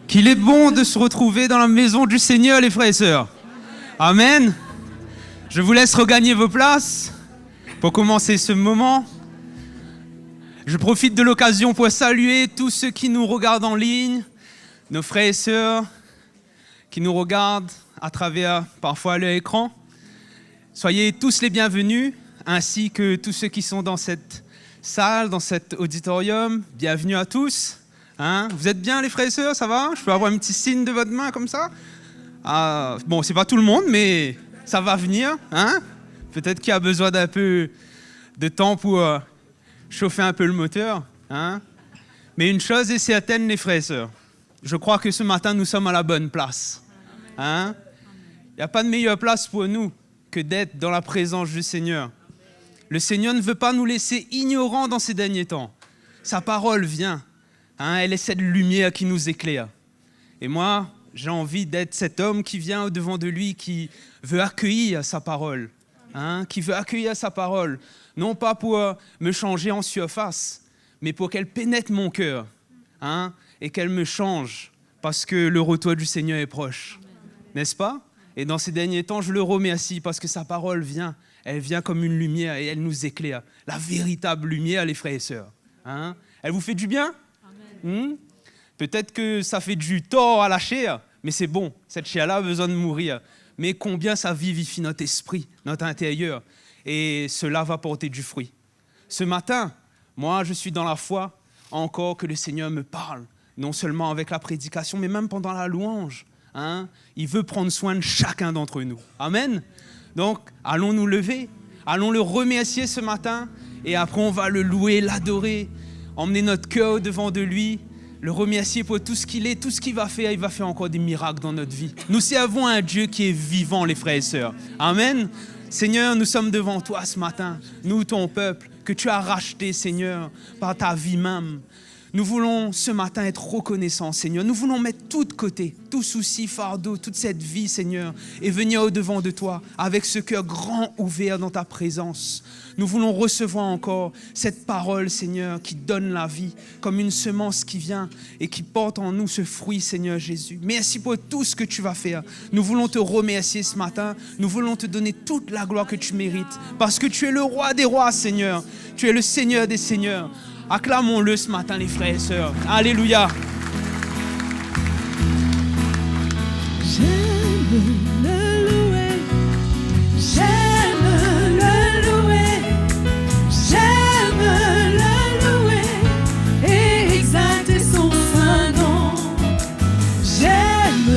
Qu'il est bon de se retrouver dans la maison du Seigneur, les frères et sœurs. Amen. Je vous laisse regagner vos places pour commencer ce moment. Je profite de l'occasion pour saluer tous ceux qui nous regardent en ligne, nos frères et sœurs qui nous regardent à travers parfois leur écran. Soyez tous les bienvenus, ainsi que tous ceux qui sont dans cette salle, dans cet auditorium. Bienvenue à tous. Vous êtes bien les frères et sœurs, ça va? Je peux avoir un petit signe de votre main comme ça? Bon, c'est pas tout le monde, mais ça va venir. Peut-être qu'il y a besoin d'un peu de temps pour chauffer un peu le moteur. Mais une chose est certaine, les frères et sœurs. Je crois que ce matin, nous sommes à la bonne place. Il n'y a pas de meilleure place pour nous que d'être dans la présence du Seigneur. Le Seigneur ne veut pas nous laisser ignorants dans ces derniers temps. Sa parole vient. Elle est cette lumière qui nous éclaire. Et moi, j'ai envie d'être cet homme qui vient au-devant de lui, qui veut accueillir sa parole. Qui veut accueillir sa parole. Non pas pour me changer en surface, mais pour qu'elle pénètre mon cœur. Et qu'elle me change, parce que le retour du Seigneur est proche. N'est-ce pas? Et dans ces derniers temps, je le remercie parce que sa parole vient. Elle vient comme une lumière et elle nous éclaire. La véritable lumière, les frères et sœurs. Elle vous fait du bien? Peut-être que ça fait du tort à la chair, mais c'est bon, cette chair-là a besoin de mourir. Mais combien ça vivifie notre esprit, notre intérieur, et cela va porter du fruit. Ce matin, moi, je suis dans la foi encore que le Seigneur me parle, non seulement avec la prédication, mais même pendant la louange. Il veut prendre soin de chacun d'entre nous. Amen. Donc, allons nous lever, allons le remercier ce matin, et après on va le louer, l'adorer, emmener notre cœur devant de lui, le remercier pour tout ce qu'il est, tout ce qu'il va faire. Il va faire encore des miracles dans notre vie. Nous servons un Dieu qui est vivant, les frères et sœurs. Amen. Seigneur, nous sommes devant toi ce matin, nous, ton peuple, que tu as racheté, Seigneur, par ta vie même. Nous voulons ce matin être reconnaissants, Seigneur. Nous voulons mettre tout de côté, tout souci, fardeau, toute cette vie, Seigneur, et venir au-devant de toi avec ce cœur grand ouvert dans ta présence. Nous voulons recevoir encore cette parole, Seigneur, qui donne la vie, comme une semence qui vient et qui porte en nous ce fruit, Seigneur Jésus. Merci pour tout ce que tu vas faire. Nous voulons te remercier ce matin. Nous voulons te donner toute la gloire que tu mérites, parce que tu es le roi des rois, Seigneur. Tu es le Seigneur des seigneurs. Acclamons-le ce matin, les frères et sœurs. Alléluia. J'aime le louer. J'aime le louer. J'aime le louer et exalter son saint nom. J'aime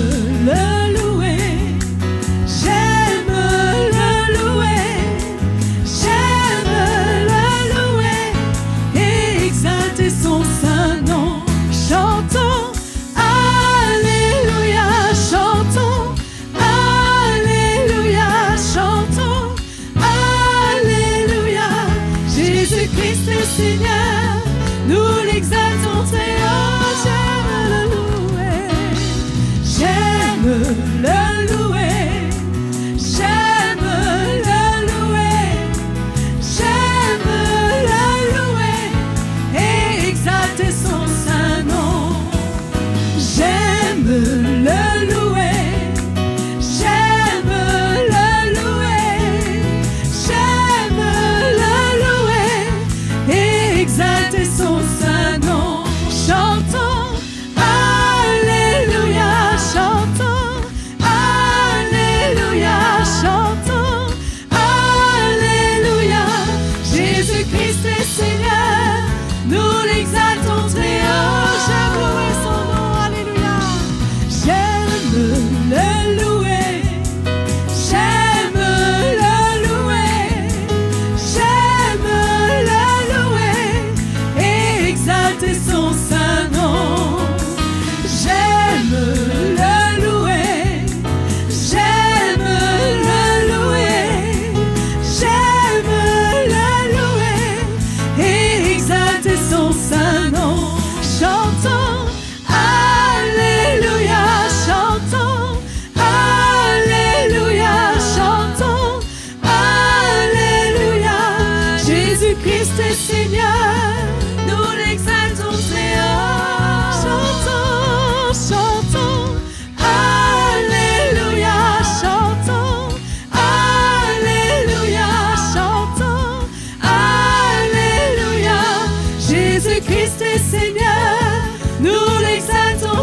le louer. J'aime le louer. J'aime le louer et exalter son saint nom. Chantons Alléluia, chantons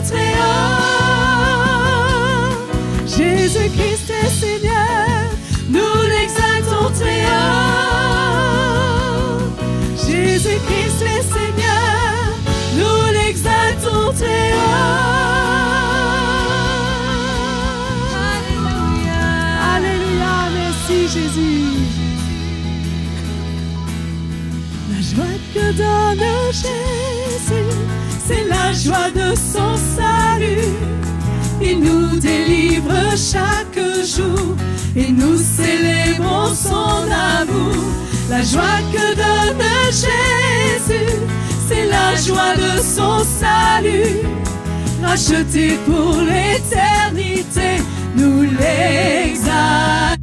très haut. Jésus-Christ est Seigneur, nous l'exaltons très haut. Jésus-Christ est Seigneur, nous l'exaltons très haut. Alléluia, Alléluia, merci Jésus. La joie que donne Jésus, c'est la joie de son salut. Il nous délivre chaque jour et nous célébrons son amour. La joie que donne Jésus, c'est la joie de son salut. Racheté pour l'éternité, nous l'exaltons.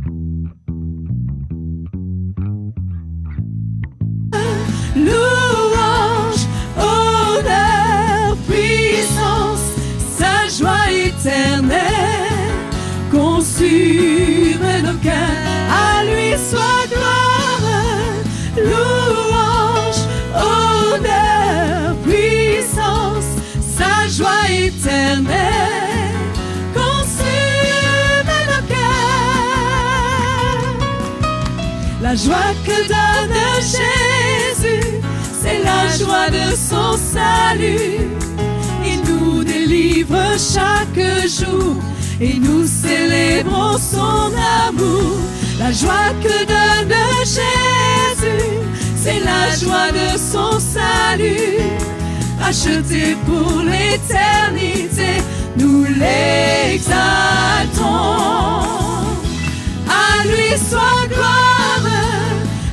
Louange, honneur, puissance, sa joie éternelle consume nos cœurs. À lui soit gloire, louange, honneur, puissance, sa joie éternelle consume nos cœurs. La joie que donne Jésus, c'est la joie de son salut. Il nous délivre chaque jour et nous célébrons son amour. La joie que donne Jésus, c'est la joie de son salut. Racheté pour l'éternité, nous l'exaltons. À lui soit gloire,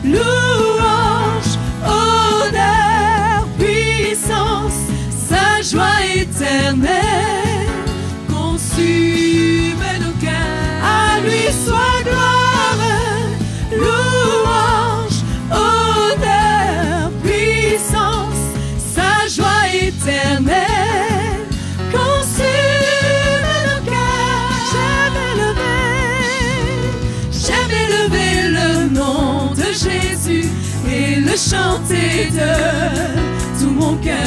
louange, honneur, puissance, sa joie éternelle consume nos cœurs. À lui soit gloire, louange, honneur, puissance, sa joie éternelle consume nos cœurs. J'aime élever le nom de Jésus et le chanter de tout mon cœur.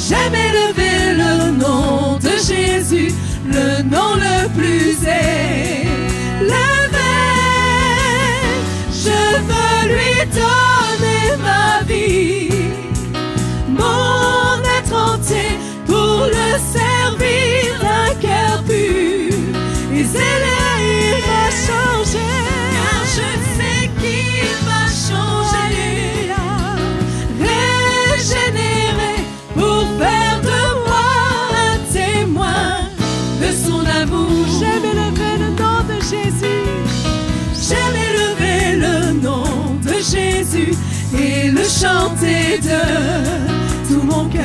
J'aime élever le nom de Jésus, le nom le plus élevé. Je veux lui donner ma vie, mon être entier, pour le servir d'un cœur pur. Et zélé, il va changer, car je sais qu'il va changer. Régénérer pour faire de moi un témoin de son amour. J'aime élever le nom de Jésus. J'aime élever le nom de Jésus et le chanter de tout mon cœur.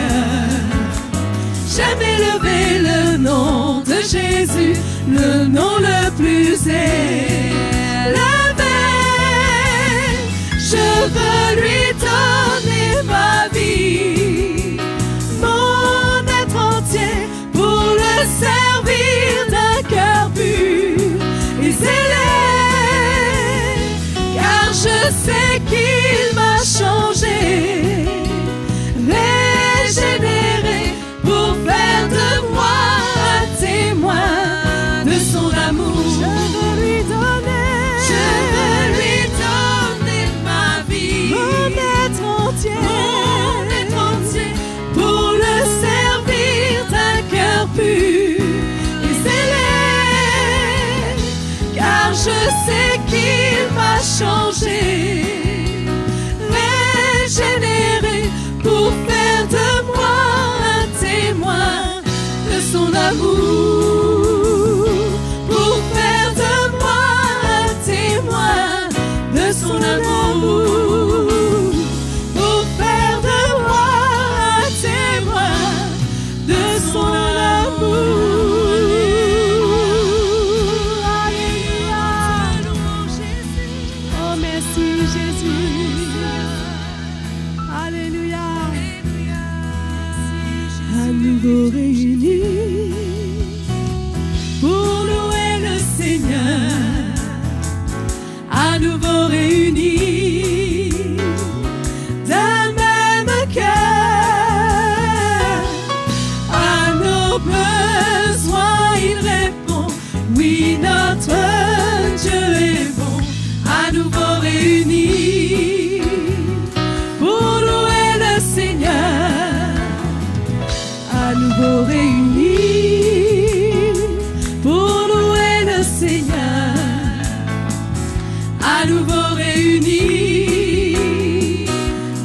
J'aime élever le nom de Jésus, le nom le plus élevé. Je veux lui donner ma vie, mon être entier, pour le servir d'un cœur pur et zélé. Car je sais qu'il m'a changé, régénéré, pour faire de moi un témoin de son amour. Je veux lui donner ma vie, mon être entier, pour le servir d'un cœur pur et zélé. Car je sais qu'il m'a changé, nouveau réunis pour louer le Seigneur, à nouveau réunis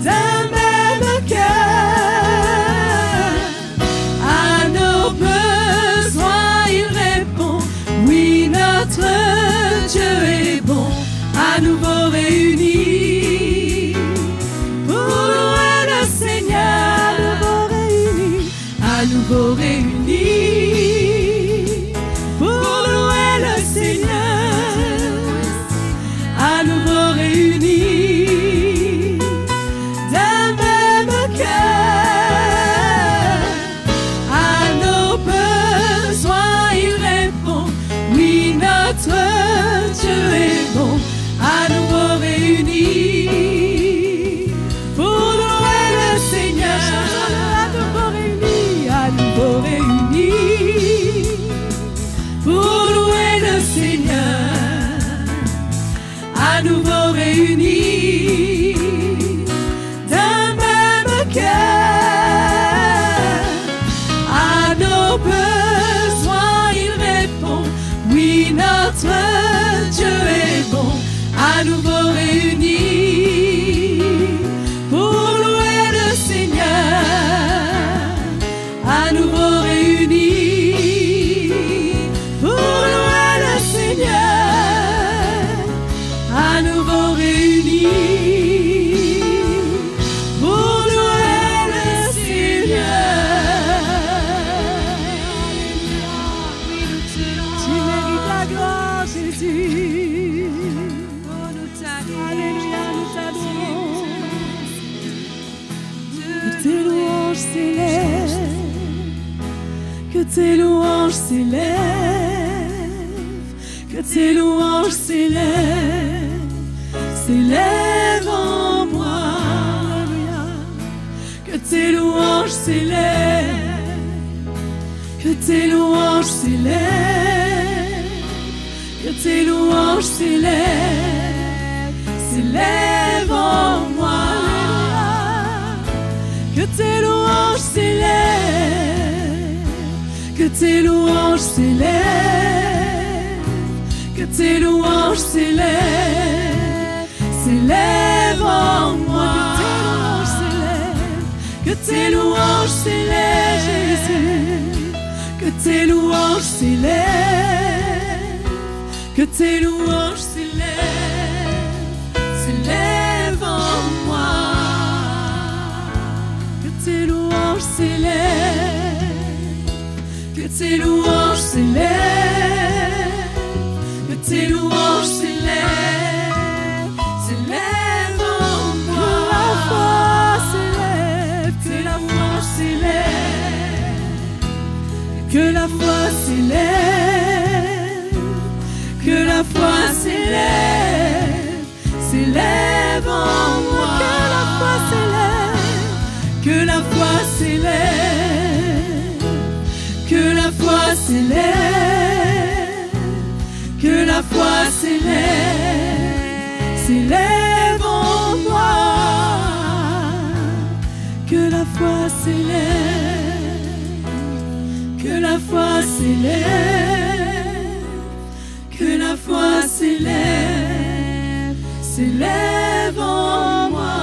d'un même cœur. À nos besoins il répond, oui notre Dieu est bon. À nouveau réunis pour louer le Seigneur, à nouveau réunis pour louer le Seigneur, à nouveau réunis d'un même cœur. À nos besoins il répond, oui notre Dieu est bon. À nouveau réunis pour louer le Seigneur, à nouveau réunis pour louer le Seigneur, à nouveau réunis d'un même cœur. À nos besoins il répond, oui notre Dieu est bon. À nouveau réunis pour louer le Seigneur, à nouveau réunis pour louer le Seigneur, à nouveau réunis pour louer le Seigneur. Tu mérites la gloire, Jésus. Alléluia, nous t'adorons. Que tes louanges s'élèvent, que tes louanges s'élèvent, que tes louanges s'élèvent, s'élèvent en moi. Alléluia. Que tes louanges s'élèvent, que tes louanges s'élèvent, que tes louanges s'élèvent, s'élève en moi. Que tes louanges s'élèvent, que tes louanges s'élèvent, que tes louanges s'élèvent, s'élève en moi. Que tes louanges s'élèvent, Jésus, que tes louanges s'élèvent, que tes louanges s'élèvent, s'élève en moi. Que tes louanges s'élèvent, que tes louanges s'élèvent, que tes louanges s'élèvent, s'élève en moi. Que la foi s'élève, que la foi s'élève, que la foi s'élève, s'élève en moi. Que la foi s'élève, que la foi s'élève, que la foi s'élève, s'élève en moi. Que la foi s'élève, que la foi s'élève, que la foi s'élève, s'élève en moi.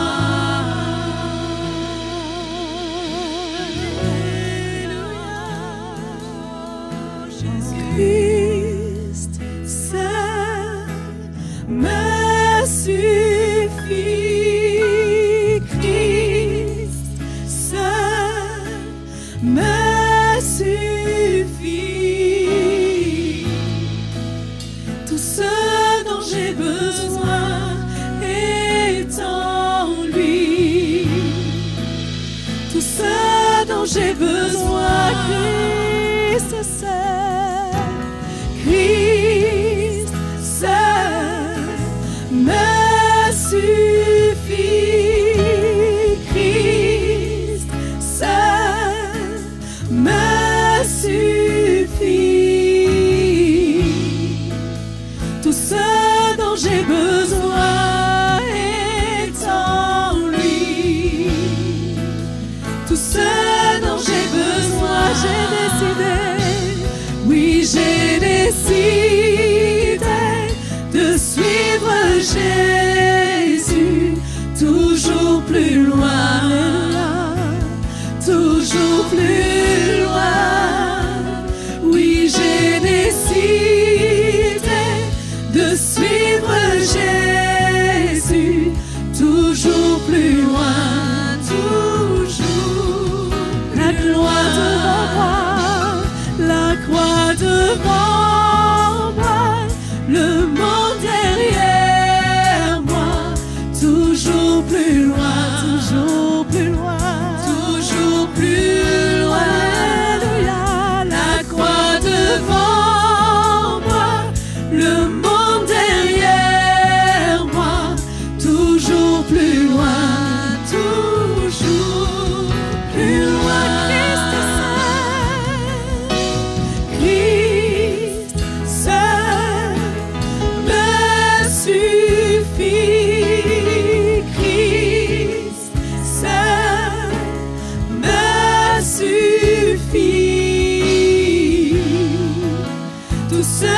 Christ seul me suffit, Christ seul me suffit. Tout ce dont j'ai besoin est en lui. Tout ce dont j'ai besoin, Christ seul, Christ seul me suffit. Christ seul me suffit. Tout ce dont j'ai besoin est en lui. Tout ce dont j'ai besoin, devant moi, le monde derrière moi, toujours plus loin, toujours plus loin, toujours plus loin. Alléluia, la croix devant moi, le monde derrière moi, toujours plus loin, toujours plus loin. Christ seul me suffit. Christ seul me suffit. Tout ce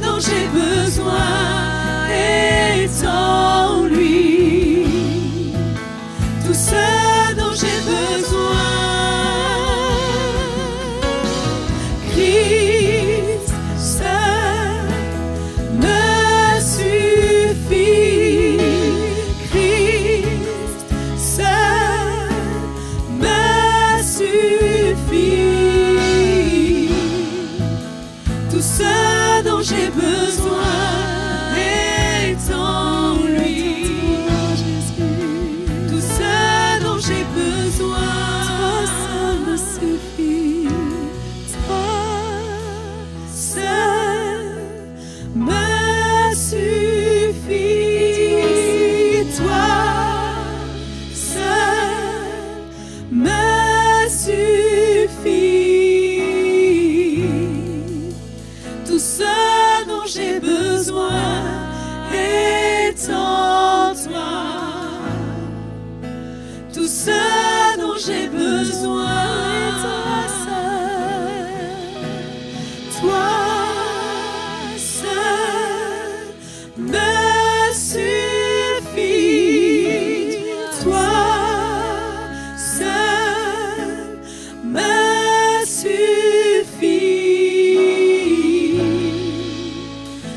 dont j'ai besoin est en lui. Tout ce dont j'ai besoin. Christ seul me suffit. Christ seul me suffit. Tout ce dont j'ai besoin est en lui. Tout ce dont j'ai besoin, toi seul me suffit. Toi seul me suffit. Toi seul me suffit. Tout ce dont j'ai besoin est en toi. Tout ce dont j'ai besoin est toi seul. Toi seul me suffit. Toi seul me suffit.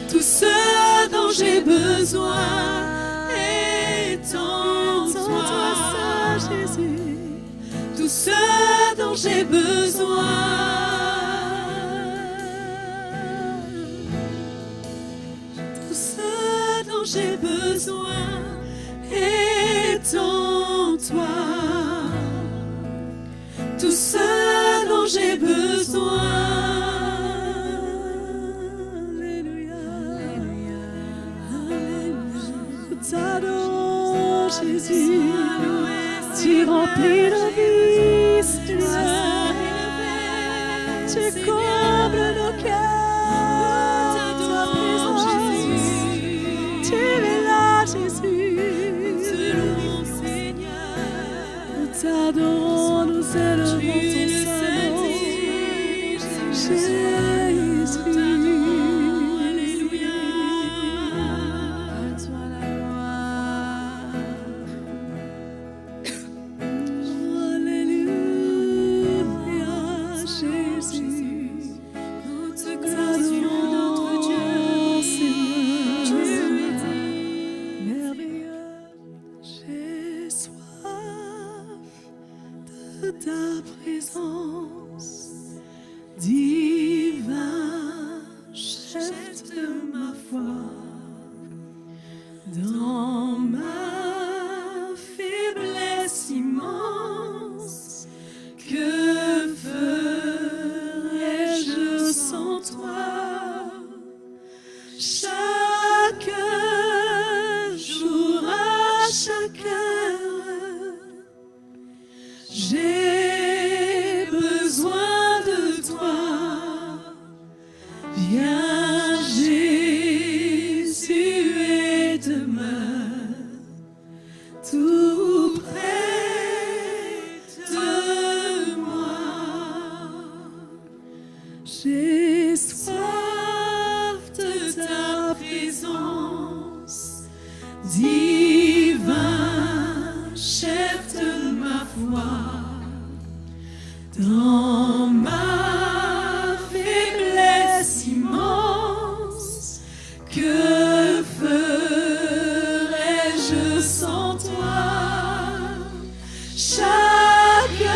Tout ce dont j'ai besoin est en toi, Jésus. Tout ce dont j'ai besoin. Tout ce dont j'ai besoin est en toi. Tout ce dont j'ai besoin. T'adore, Jésus, tu remplis nos vies, Seigneur. Tu combles nos cœurs, ta présence, Jésus. Tu es là, Jésus. Nous te louons, Seigneur. Nous t'adorons, nous élevons ton Saint-Nom, Jésus. Ta présence, divin chef de ma foi, dans ma faiblesse immense, que ferais-je sans toi? Chaque jour, à chaque heure, j'ai besoin de toi. Viens, Jésus, et demeure tout près de moi. J'ai soif de ta présence, divin chef de ma foi. Dans ma faiblesse immense, que ferais-je sans toi? Chaque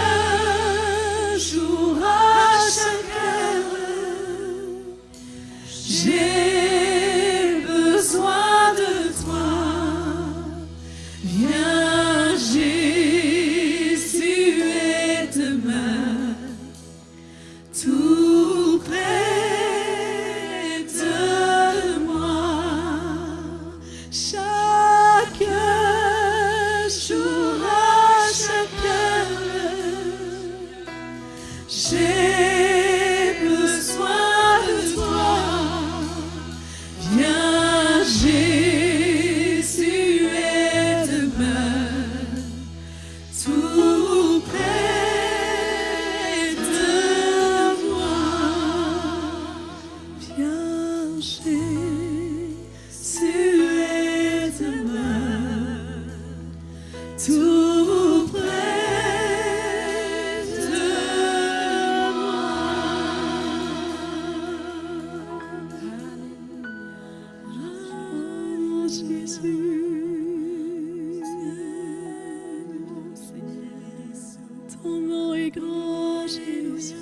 jour, à chaque heure, tout près de moi, chaque jour, à chaque heure, j'ai besoin de toi. Viens Jésus et demeure tout près de moi. Viens Jésus et demeure tout près de moi. Oh, Jésus, ton nom est grand, Jésus.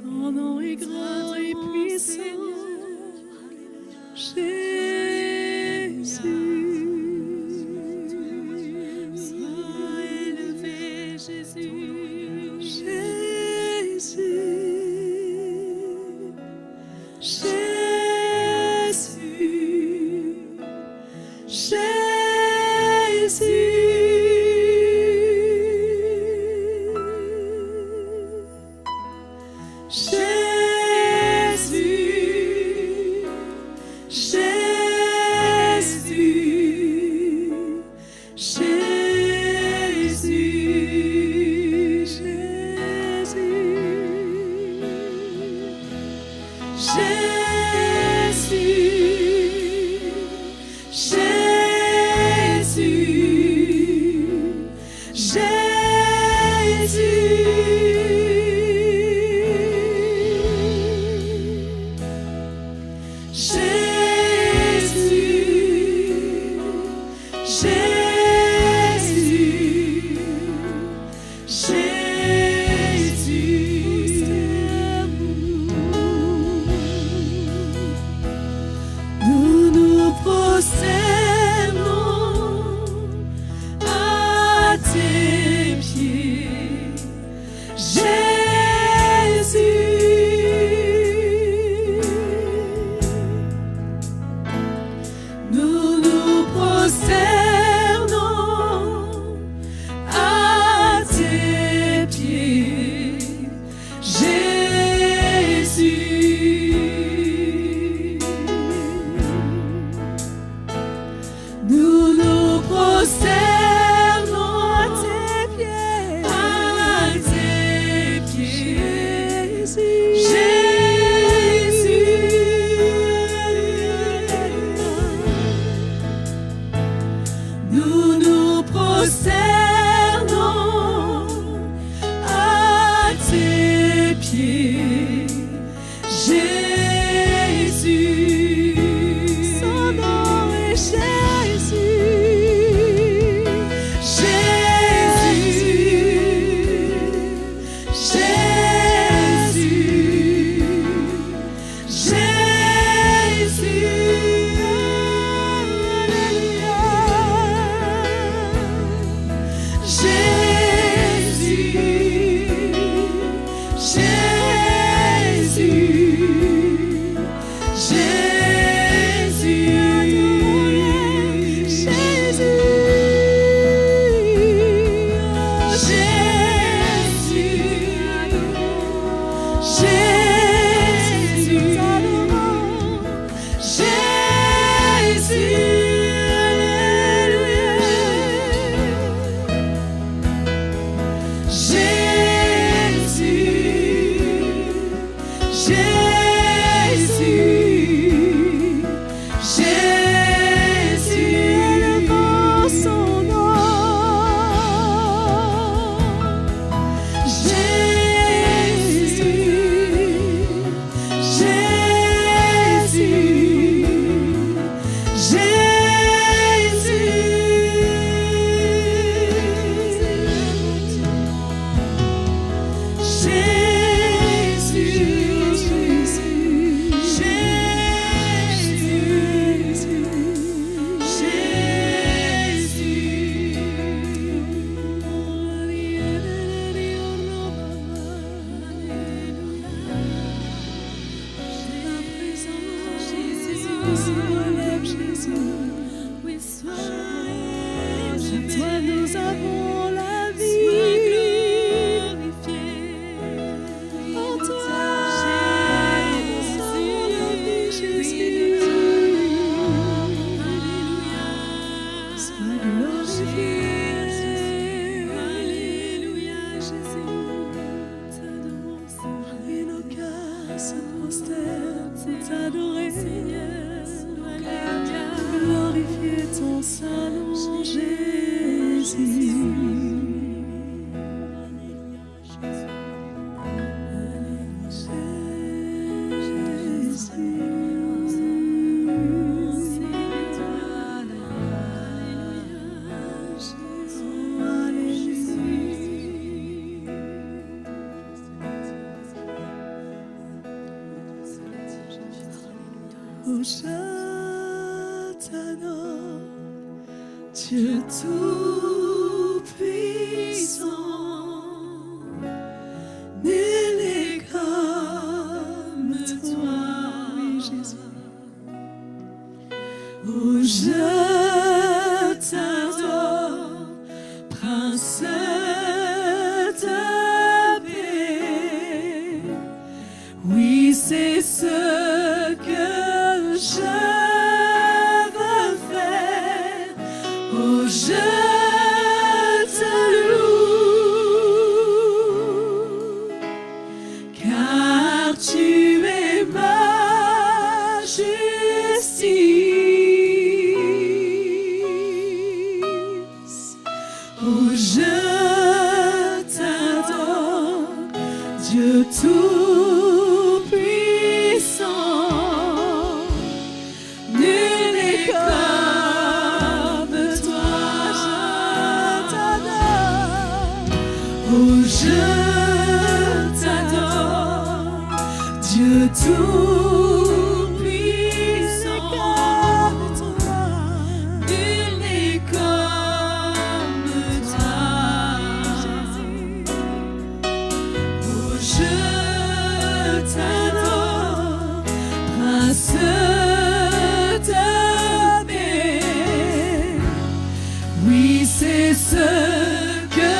Ton nom est grand et puissant, Jésus. Sois élevé, Jésus. Jésus. Nous nous prosternons à tes pieds, Jésus. Nous nous prosternons à tes pieds, Jésus. Nous nous prosternons à tes pieds, Jésus. Nous nous prosternons à tes pieds, Jésus. Son nom est Jésus. Jésus. Oui, sois glorifié. Toi nous avons la vie. En toi, Jésus. Sois glorifié. Alléluia, Jésus. Et nos cœurs se prosternent pour t'adorer, Seigneur. Alléluia. Glorifier ton Saint-Nom, Jésus. Oh, je t'adore, Dieu tout-puissant, nul n'est comme toi, oui, Jésus. Oh, je t'adore, Prince de paix, oui, c'est ce que je veux faire. Oh, je te loue, car tu es ma justice. Oh, je t'adore, Dieu tout-puissant. Nul n'est comme toi, je t'adore. Oh, je t'adore, Dieu tout-puissant. Nul n'est comme toi, Jésus. Oh, je t'adore, Prince de paix. Oui, c'est ce que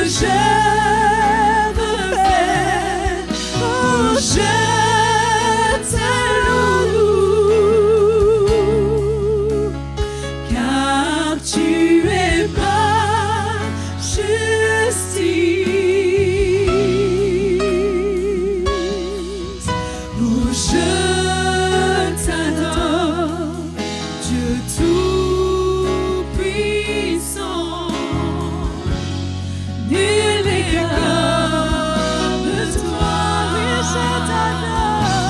je veux faire. Oh, je te loue, car tu es ma justice. Oh, je t'adore, Dieu tout-puissant. Nul n'est comme toi, oui, je t'adore.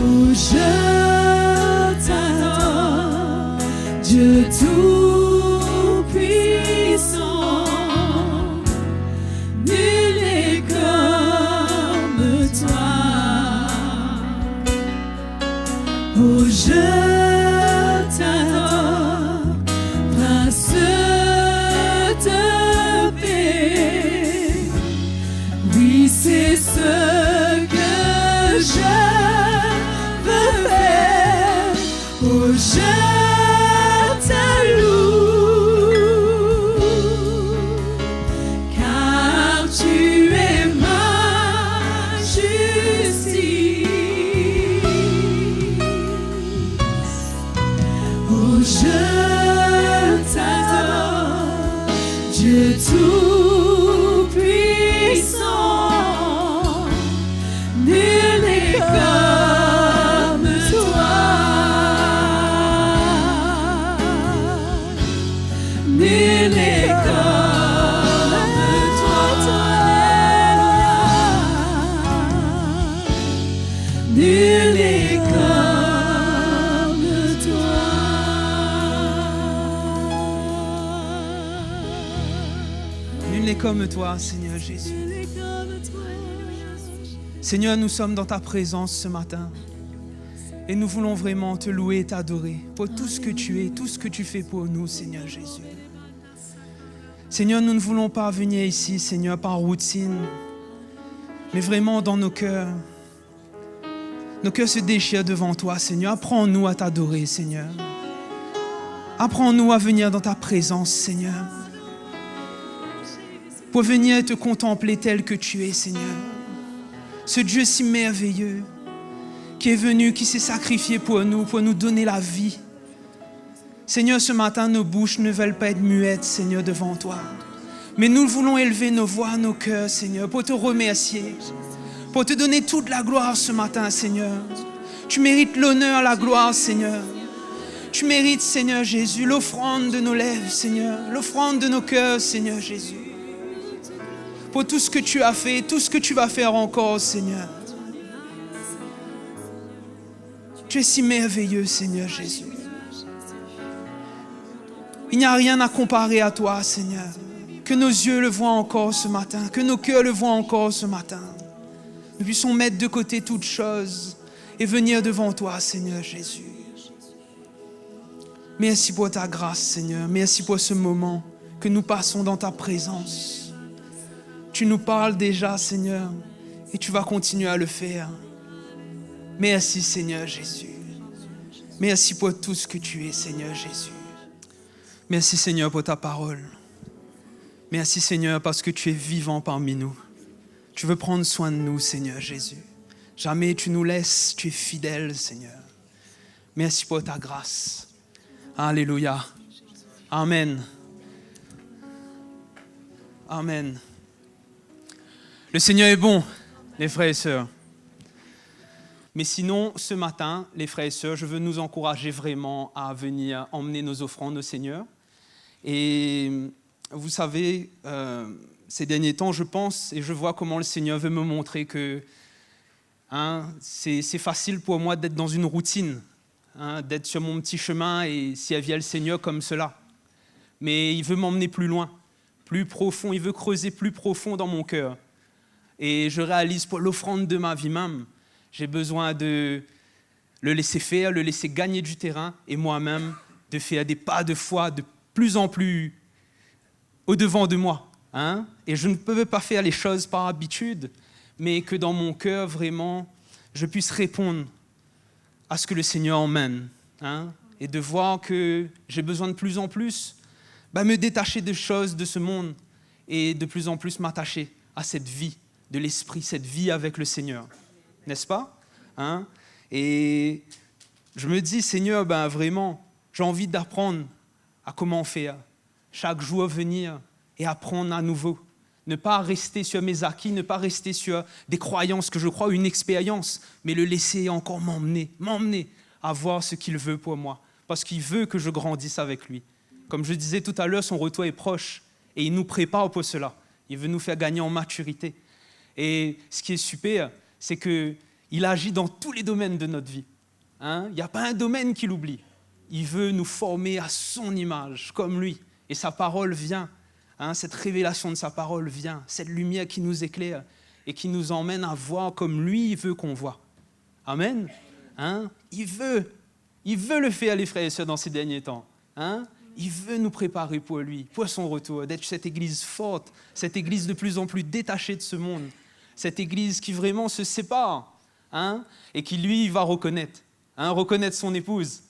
Oh, je t'adore, Dieu tout-puissant. Nul n'est comme toi. Oh, je t'adore, Prince de paix. Oui, c'est ce que je veux faire. Oh, je te loue, car tu es ma justice. Oh, je t'adore, Dieu tout-puissant. Nul n'est comme toi. Nul n'est comme toi. Nul n'est comme toi. Nul n'est comme toi, Seigneur Jésus. Nul n'est comme toi. Seigneur, nous sommes dans ta présence ce matin. Et nous voulons vraiment te louer et t'adorer pour tout ce que tu es, tout ce que tu fais pour nous, Seigneur Jésus. Seigneur, nous ne voulons pas venir ici, Seigneur, par routine, mais vraiment dans nos cœurs. Nos cœurs se déchirent devant toi, Seigneur. Apprends-nous à t'adorer, Seigneur. Apprends-nous à venir dans ta présence, Seigneur. Pour venir te contempler tel que tu es, Seigneur. Ce Dieu si merveilleux qui est venu, qui s'est sacrifié pour nous donner la vie. Seigneur, ce matin, nos bouches ne veulent pas être muettes, Seigneur, devant toi. Mais nous voulons élever nos voix, nos cœurs, Seigneur, pour te remercier, pour te donner toute la gloire ce matin, Seigneur. Tu mérites l'honneur, la gloire, Seigneur. Tu mérites, Seigneur Jésus, l'offrande de nos lèvres, Seigneur, l'offrande de nos cœurs, Seigneur Jésus. Pour tout ce que tu as fait, tout ce que tu vas faire encore, Seigneur. Tu es si merveilleux, Seigneur Jésus. Il n'y a rien à comparer à toi, Seigneur. Que nos yeux le voient encore ce matin, que nos cœurs le voient encore ce matin. Nous puissions mettre de côté toutes choses et venir devant toi, Seigneur Jésus. Merci pour ta grâce, Seigneur. Merci pour ce moment que nous passons dans ta présence. Tu nous parles déjà, Seigneur, et tu vas continuer à le faire. Merci, Seigneur Jésus. Merci pour tout ce que tu es, Seigneur Jésus. Merci, Seigneur, pour ta parole. Merci, Seigneur, parce que tu es vivant parmi nous. Tu veux prendre soin de nous, Seigneur Jésus. Jamais tu nous laisses, tu es fidèle, Seigneur. Merci pour ta grâce. Alléluia. Amen. Amen. Le Seigneur est bon, les frères et sœurs. Mais sinon, ce matin, les frères et sœurs, je veux nous encourager vraiment à venir emmener nos offrandes au Seigneur. Et vous savez, ces derniers temps, je pense et je vois comment le Seigneur veut me montrer que c'est facile pour moi d'être dans une routine, d'être sur mon petit chemin et servir le Seigneur comme cela. Mais il veut m'emmener plus loin, plus profond, il veut creuser plus profond dans mon cœur. Et je réalise pour l'offrande de ma vie même, j'ai besoin de le laisser faire, le laisser gagner du terrain et moi-même de faire des pas de foi de plus en plus au-devant de moi. Et je ne peux pas faire les choses par habitude, mais que dans mon cœur, vraiment, je puisse répondre à ce que le Seigneur emmène. Et de voir que j'ai besoin de plus en plus me détacher des choses de ce monde et de plus en plus m'attacher à cette vie de l'esprit, cette vie avec le Seigneur. N'est-ce pas? Et je me dis, Seigneur, vraiment, j'ai envie d'apprendre à comment faire. Chaque jour venir et apprendre à nouveau. Ne pas rester sur mes acquis, ne pas rester sur des croyances que je crois, une expérience, mais le laisser encore m'emmener à voir ce qu'il veut pour moi. Parce qu'il veut que je grandisse avec lui. Comme je disais tout à l'heure, son retour est proche et il nous prépare pour cela. Il veut nous faire gagner en maturité. Et ce qui est super, c'est qu'il agit dans tous les domaines de notre vie. Il n'y a pas un domaine qu'il oublie. Il veut nous former à son image, comme lui. Et sa parole vient, cette révélation de sa parole vient, cette lumière qui nous éclaire et qui nous emmène à voir comme lui, il veut qu'on voit. Amen. Il veut le faire, les frères et sœurs, dans ces derniers temps. Il veut nous préparer pour lui, pour son retour, d'être cette église forte, cette église de plus en plus détachée de ce monde, cette église qui vraiment se sépare, et qui, lui, va reconnaître son épouse.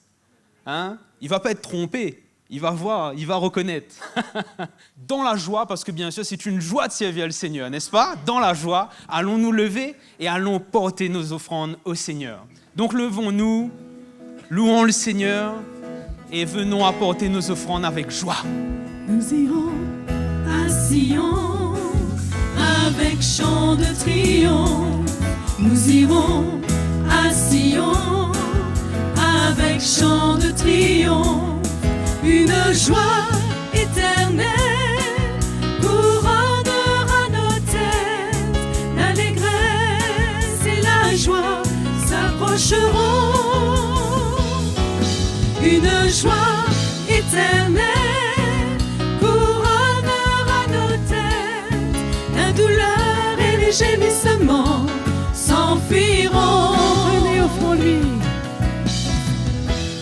Il ne va pas être trompé, il va voir, il va reconnaître. Dans la joie, parce que bien sûr, c'est une joie de servir le Seigneur, n'est-ce pas? Dans la joie, allons nous lever et allons porter nos offrandes au Seigneur. Donc levons-nous, louons le Seigneur et venons apporter nos offrandes avec joie. Nous irons à Sion avec chant de triomphe. Nous irons à Sion avec chant de triomphe. Une joie éternelle couronnera nos têtes. L'allégresse et la joie s'approcheront. Une joie éternelle couronnera nos têtes. La douleur et les gémissements s'enfuiront. Venez, offrons-lui.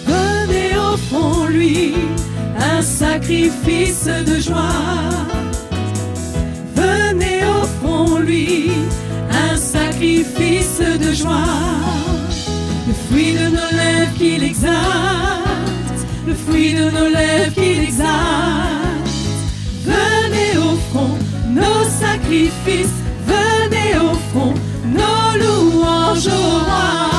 Venez, offrons-lui un sacrifice de joie. Venez, offrons-lui un sacrifice de joie. exalte, le fruit de nos lèvres qu'il exalte. Venez offrons nos sacrifices, venez offrons nos louanges au roi.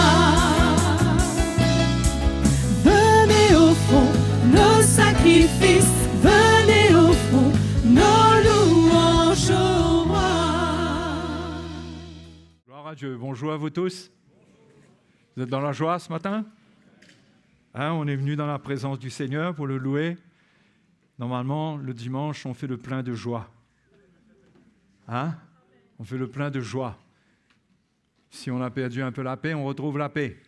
Venez offrons nos sacrifices, venez offrons nos louanges au roi. Gloire à Dieu. Bonjour à vous tous. Vous êtes dans la joie ce matin? On est venu dans la présence du Seigneur pour le louer. Normalement, le dimanche, on fait le plein de joie. On fait le plein de joie. Si on a perdu un peu la paix, on retrouve la paix.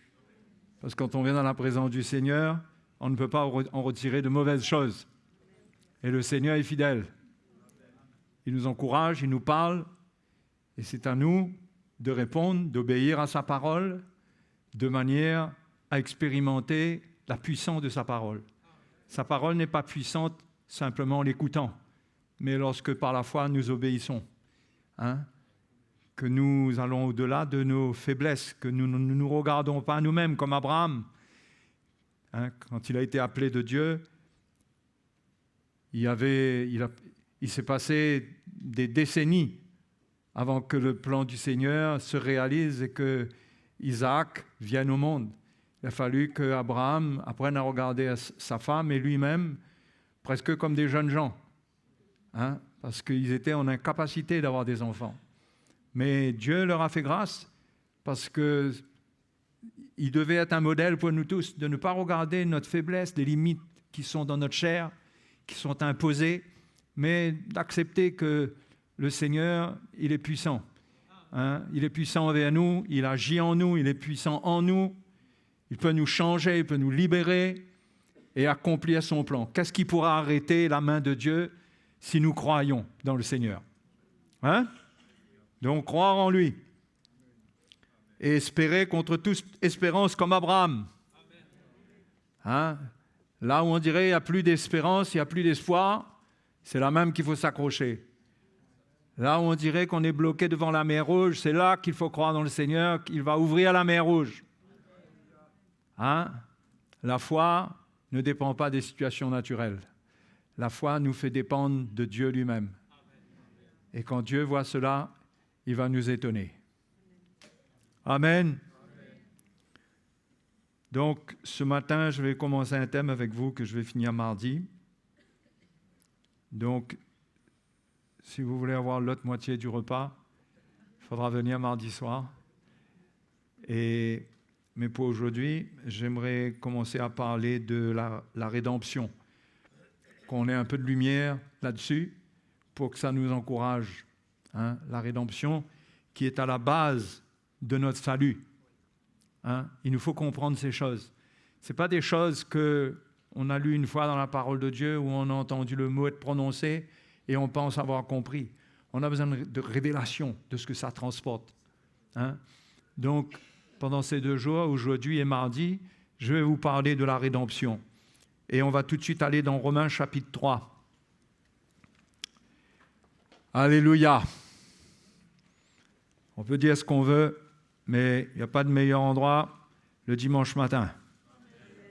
Parce que quand on vient dans la présence du Seigneur, on ne peut pas en retirer de mauvaises choses. Et le Seigneur est fidèle. Il nous encourage, il nous parle. Et c'est à nous de répondre, d'obéir à sa parole, de manière à expérimenter la puissance de sa parole. Sa parole n'est pas puissante simplement en l'écoutant, mais lorsque par la foi nous obéissons, que nous allons au-delà de nos faiblesses, que nous ne nous regardons pas nous-mêmes comme Abraham. Quand il a été appelé de Dieu, il s'est passé des décennies avant que le plan du Seigneur se réalise et que Isaac vienne au monde. Il a fallu qu'Abraham apprenne à regarder sa femme et lui-même presque comme des jeunes gens, parce qu'ils étaient en incapacité d'avoir des enfants. Mais Dieu leur a fait grâce parce qu'il devait être un modèle pour nous tous, de ne pas regarder notre faiblesse, les limites qui sont dans notre chair, qui sont imposées, mais d'accepter que le Seigneur, il est puissant. Il est puissant envers nous, il agit en nous, il est puissant en nous. Il peut nous changer, il peut nous libérer et accomplir son plan. Qu'est-ce qui pourra arrêter la main de Dieu si nous croyons dans le Seigneur? Donc, croire en lui et espérer contre toute espérance comme Abraham. Là où on dirait qu'il n'y a plus d'espérance, il n'y a plus d'espoir, c'est là même qu'il faut s'accrocher. Là où on dirait qu'on est bloqué devant la mer Rouge, c'est là qu'il faut croire dans le Seigneur, qu'il va ouvrir la mer Rouge. La foi ne dépend pas des situations naturelles. La foi nous fait dépendre de Dieu lui-même. Et quand Dieu voit cela, il va nous étonner. Amen. Donc, ce matin, je vais commencer un thème avec vous que je vais finir mardi. Donc, si vous voulez avoir l'autre moitié du repas, il faudra venir mardi soir. Mais pour aujourd'hui, j'aimerais commencer à parler de la rédemption, qu'on ait un peu de lumière là-dessus pour que ça nous encourage. La rédemption qui est à la base de notre salut. Il nous faut comprendre ces choses. Ce n'est pas des choses qu'on a lues une fois dans la parole de Dieu où on a entendu le mot être prononcé et on pense avoir compris. On a besoin de révélation de ce que ça transporte. Donc, pendant ces 2 jours, aujourd'hui et mardi, je vais vous parler de la rédemption. Et on va tout de suite aller dans Romains chapitre 3. Alléluia. On peut dire ce qu'on veut, mais il n'y a pas de meilleur endroit le dimanche matin.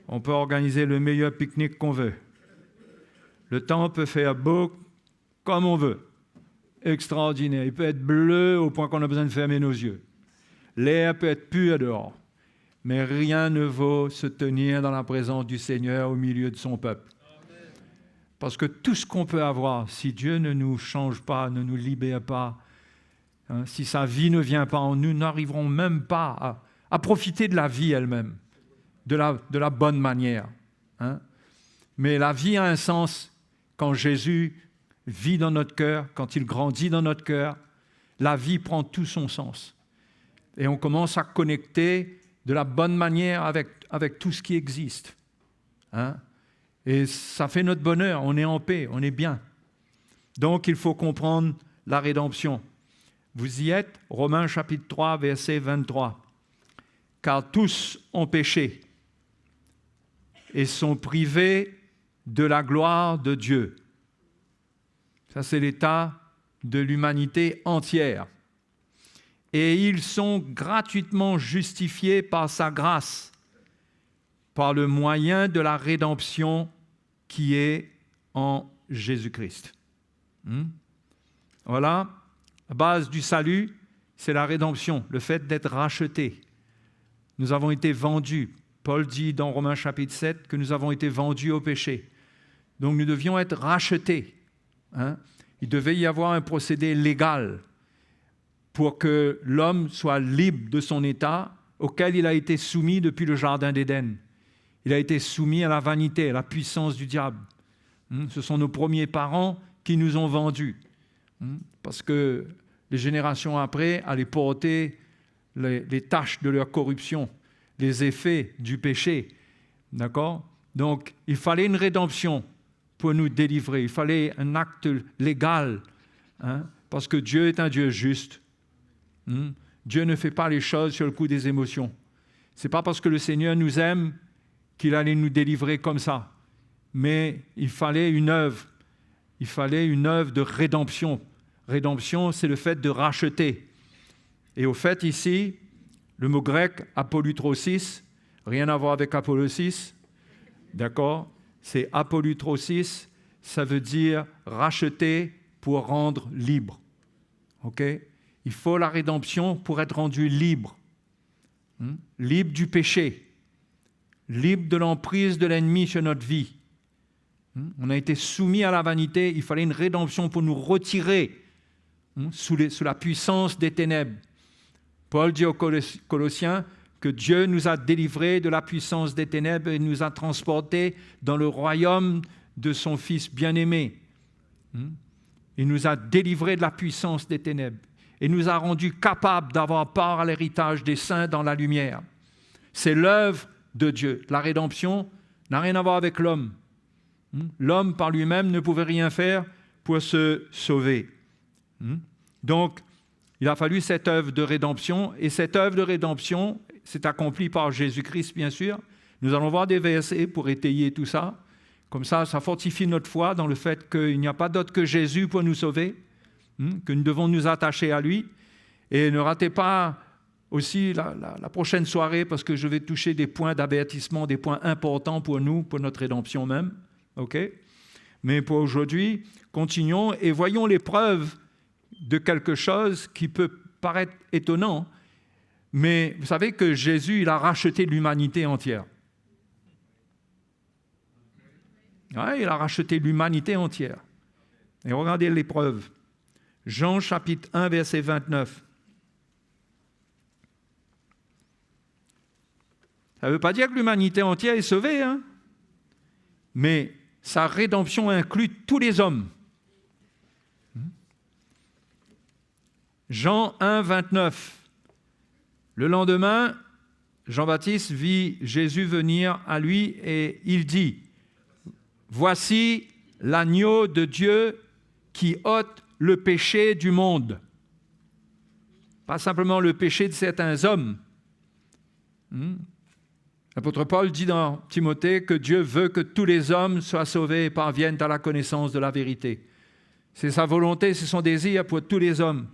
On peut organiser le meilleur pique-nique qu'on veut. Le temps peut faire beau comme on veut. Extraordinaire. Il peut être bleu au point qu'on a besoin de fermer nos yeux. L'air peut être pur dehors, mais rien ne vaut se tenir dans la présence du Seigneur au milieu de son peuple. Parce que tout ce qu'on peut avoir, si Dieu ne nous change pas, ne nous libère pas, si sa vie ne vient pas en nous, nous n'arriverons même pas à profiter de la vie elle-même, de la bonne manière. Mais la vie a un sens quand Jésus vit dans notre cœur, quand il grandit dans notre cœur, la vie prend tout son sens. Et on commence à connecter de la bonne manière avec tout ce qui existe. Et ça fait notre bonheur, on est en paix, on est bien. Donc il faut comprendre la rédemption. Vous y êtes, Romains chapitre 3, verset 23. « Car tous ont péché et sont privés de la gloire de Dieu. » Ça, c'est l'état de l'humanité entière. Et ils sont gratuitement justifiés par sa grâce, par le moyen de la rédemption qui est en Jésus-Christ. Voilà, la base du salut, c'est la rédemption, le fait d'être racheté. Nous avons été vendus. Paul dit dans Romains chapitre 7 que nous avons été vendus au péché. Donc nous devions être rachetés. Il devait y avoir un procédé légal pour que l'homme soit libre de son état auquel il a été soumis depuis le Jardin d'Éden. Il a été soumis à la vanité, à la puissance du diable. Ce sont nos premiers parents qui nous ont vendus. Parce que les générations après allaient porter les tâches de leur corruption, les effets du péché. D'accord? Donc, il fallait une rédemption pour nous délivrer. Il fallait un acte légal, parce que Dieu est un Dieu juste. Dieu ne fait pas les choses sur le coup des émotions. Ce n'est pas parce que le Seigneur nous aime qu'il allait nous délivrer comme ça. Mais il fallait une œuvre. Il fallait une œuvre de rédemption. Rédemption, c'est le fait de racheter. Et au fait, ici, le mot grec apolutrosis, rien à voir avec apolosis, d'accord? C'est apolutrosis, ça veut dire racheter pour rendre libre. OK? Il faut la rédemption pour être rendu libre. Libre du péché, libre de l'emprise de l'ennemi sur notre vie. On a été soumis à la vanité, il fallait une rédemption pour nous retirer sous la puissance des ténèbres. Paul dit aux Colossiens que Dieu nous a délivrés de la puissance des ténèbres et nous a transportés dans le royaume de son Fils bien-aimé. Il nous a délivrés de la puissance des ténèbres et nous a rendus capables d'avoir part à l'héritage des saints dans la lumière. C'est l'œuvre de Dieu. La rédemption n'a rien à voir avec l'homme. L'homme par lui-même ne pouvait rien faire pour se sauver. Donc, il a fallu cette œuvre de rédemption, et cette œuvre de rédemption s'est accomplie par Jésus-Christ, bien sûr. Nous allons voir des versets pour étayer tout ça. Comme ça fortifie notre foi dans le fait qu'il n'y a pas d'autre que Jésus pour nous sauver, que nous devons nous attacher à lui. Et ne ratez pas aussi la prochaine soirée, parce que je vais toucher des points d'avertissement, des points importants pour nous, pour notre rédemption même. OK? Mais pour aujourd'hui, continuons et voyons les preuves de quelque chose qui peut paraître étonnant, mais vous savez que Jésus, il a racheté l'humanité entière. Ouais, il a racheté l'humanité entière. Et regardez les preuves. Jean chapitre 1, verset 29. Ça ne veut pas dire que l'humanité entière est sauvée, mais sa rédemption inclut tous les hommes. Jean 1, 29. Le lendemain, Jean-Baptiste vit Jésus venir à lui et il dit « Voici l'agneau de Dieu qui ôte le péché du monde. » Pas simplement le péché de certains hommes. L'apôtre Paul dit dans Timothée que Dieu veut que tous les hommes soient sauvés et parviennent à la connaissance de la vérité. C'est sa volonté, c'est son désir pour tous les hommes.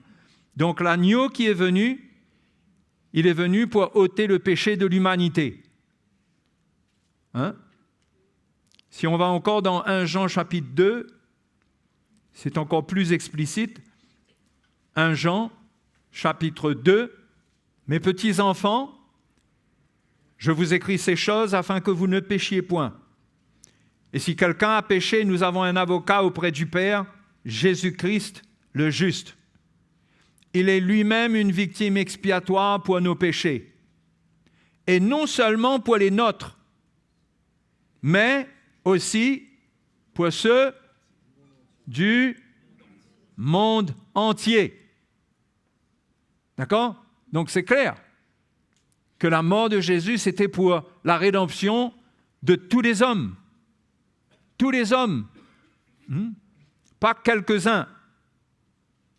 Donc l'agneau qui est venu, il est venu pour ôter le péché de l'humanité. Si on va encore dans 1 Jean chapitre 2, c'est encore plus explicite. 1 Jean chapitre 2, « Mes petits enfants, je vous écris ces choses afin que vous ne péchiez point. Et si quelqu'un a péché, nous avons un avocat auprès du Père, Jésus-Christ le juste. Il est lui-même une victime expiatoire pour nos péchés. Et non seulement pour les nôtres, mais aussi pour ceux du monde entier. » D'accord? Donc c'est clair que la mort de Jésus, c'était pour la rédemption de tous les hommes. Tous les hommes. Pas quelques-uns.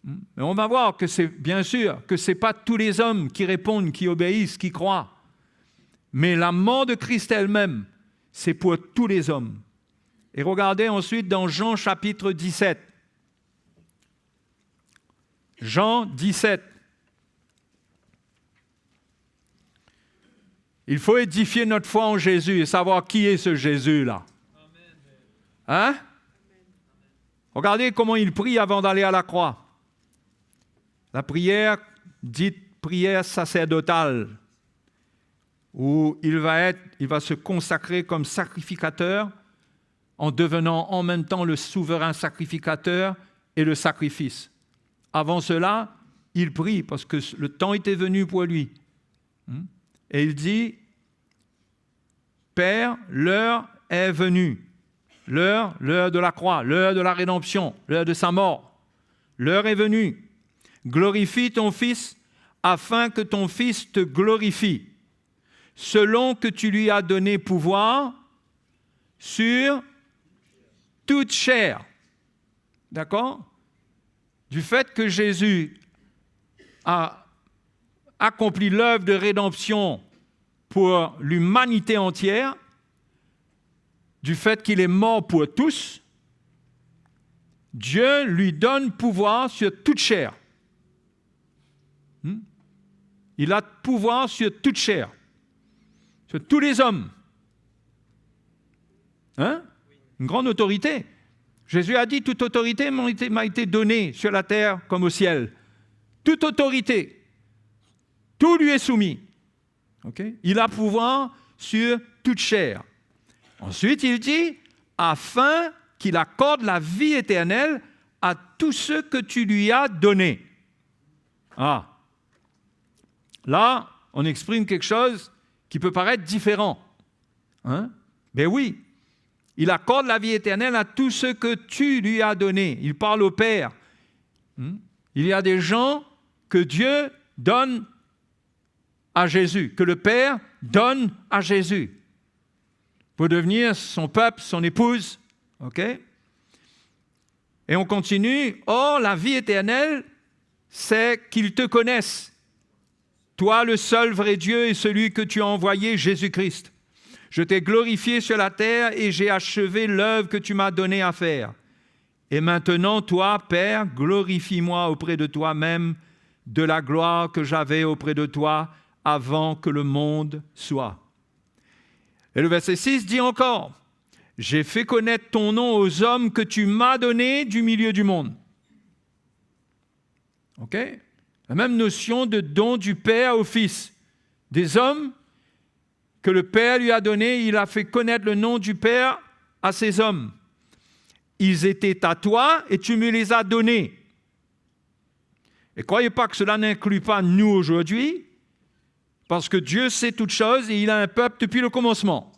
Mais on va voir que c'est bien sûr que ce n'est pas tous les hommes qui répondent, qui obéissent, qui croient. Mais la mort de Christ elle-même, c'est pour tous les hommes. Et regardez ensuite dans Jean chapitre 17. Jean 17. Il faut édifier notre foi en Jésus et savoir qui est ce Jésus-là. Hein? Regardez comment il prie avant d'aller à la croix. La prière, dite prière sacerdotale, où il va se consacrer comme sacrificateur en devenant en même temps le souverain sacrificateur et le sacrifice. Avant cela, il prie parce que le temps était venu pour lui. Et il dit, Père, l'heure est venue. L'heure de la croix, l'heure de la rédemption, l'heure de sa mort. L'heure est venue. Glorifie ton Fils afin que ton Fils te glorifie, selon que tu lui as donné pouvoir sur toute chair. D'accord? Du fait que Jésus a accompli l'œuvre de rédemption pour l'humanité entière, du fait qu'il est mort pour tous, Dieu lui donne pouvoir sur toute chair. Il a pouvoir sur toute chair, sur tous les hommes. Hein? Une grande autorité. Jésus a dit, toute autorité m'a été donnée sur la terre comme au ciel. Toute autorité. Tout lui est soumis. Okay? Il a pouvoir sur toute chair. Ensuite, il dit, afin qu'il accorde la vie éternelle à tous ceux que tu lui as donnés. Ah. Là, on exprime quelque chose qui peut paraître différent. Hein? Ben oui, il accorde la vie éternelle à tous ceux que tu lui as donnés. Il parle au Père. Il y a des gens que Dieu donne à Jésus, que le Père donne à Jésus, pour devenir son peuple, son épouse. OK? Et on continue. Or, la vie éternelle, c'est qu'ils te connaissent. Toi, le seul vrai Dieu et celui que tu as envoyé, Jésus-Christ. Je t'ai glorifié sur la terre et j'ai achevé l'œuvre que tu m'as donnée à faire. Et maintenant, toi, Père, glorifie-moi auprès de toi-même de la gloire que j'avais auprès de toi avant que le monde soit. Et le verset 6 dit encore, « J'ai fait connaître ton nom aux hommes que tu m'as donnés du milieu du monde. » OK? La même notion de don du Père au Fils. Des hommes que le Père lui a donnés, il a fait connaître le nom du Père à ces hommes. Ils étaient à toi et tu me les as donnés. Et croyez pas que cela n'inclut pas nous aujourd'hui, parce que Dieu sait toutes choses et il a un peuple depuis le commencement.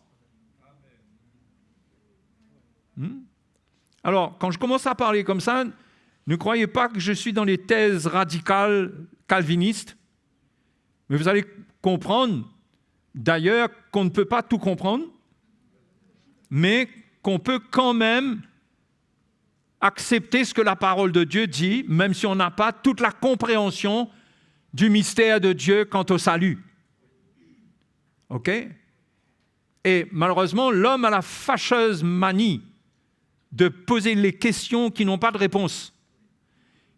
Alors, quand je commence à parler comme ça, ne croyez pas que je suis dans les thèses radicales calvinistes, mais vous allez comprendre, d'ailleurs, qu'on ne peut pas tout comprendre, mais qu'on peut quand même accepter ce que la parole de Dieu dit, même si on n'a pas toute la compréhension du mystère de Dieu quant au salut. OK? Et malheureusement, l'homme a la fâcheuse manie de poser les questions qui n'ont pas de réponse,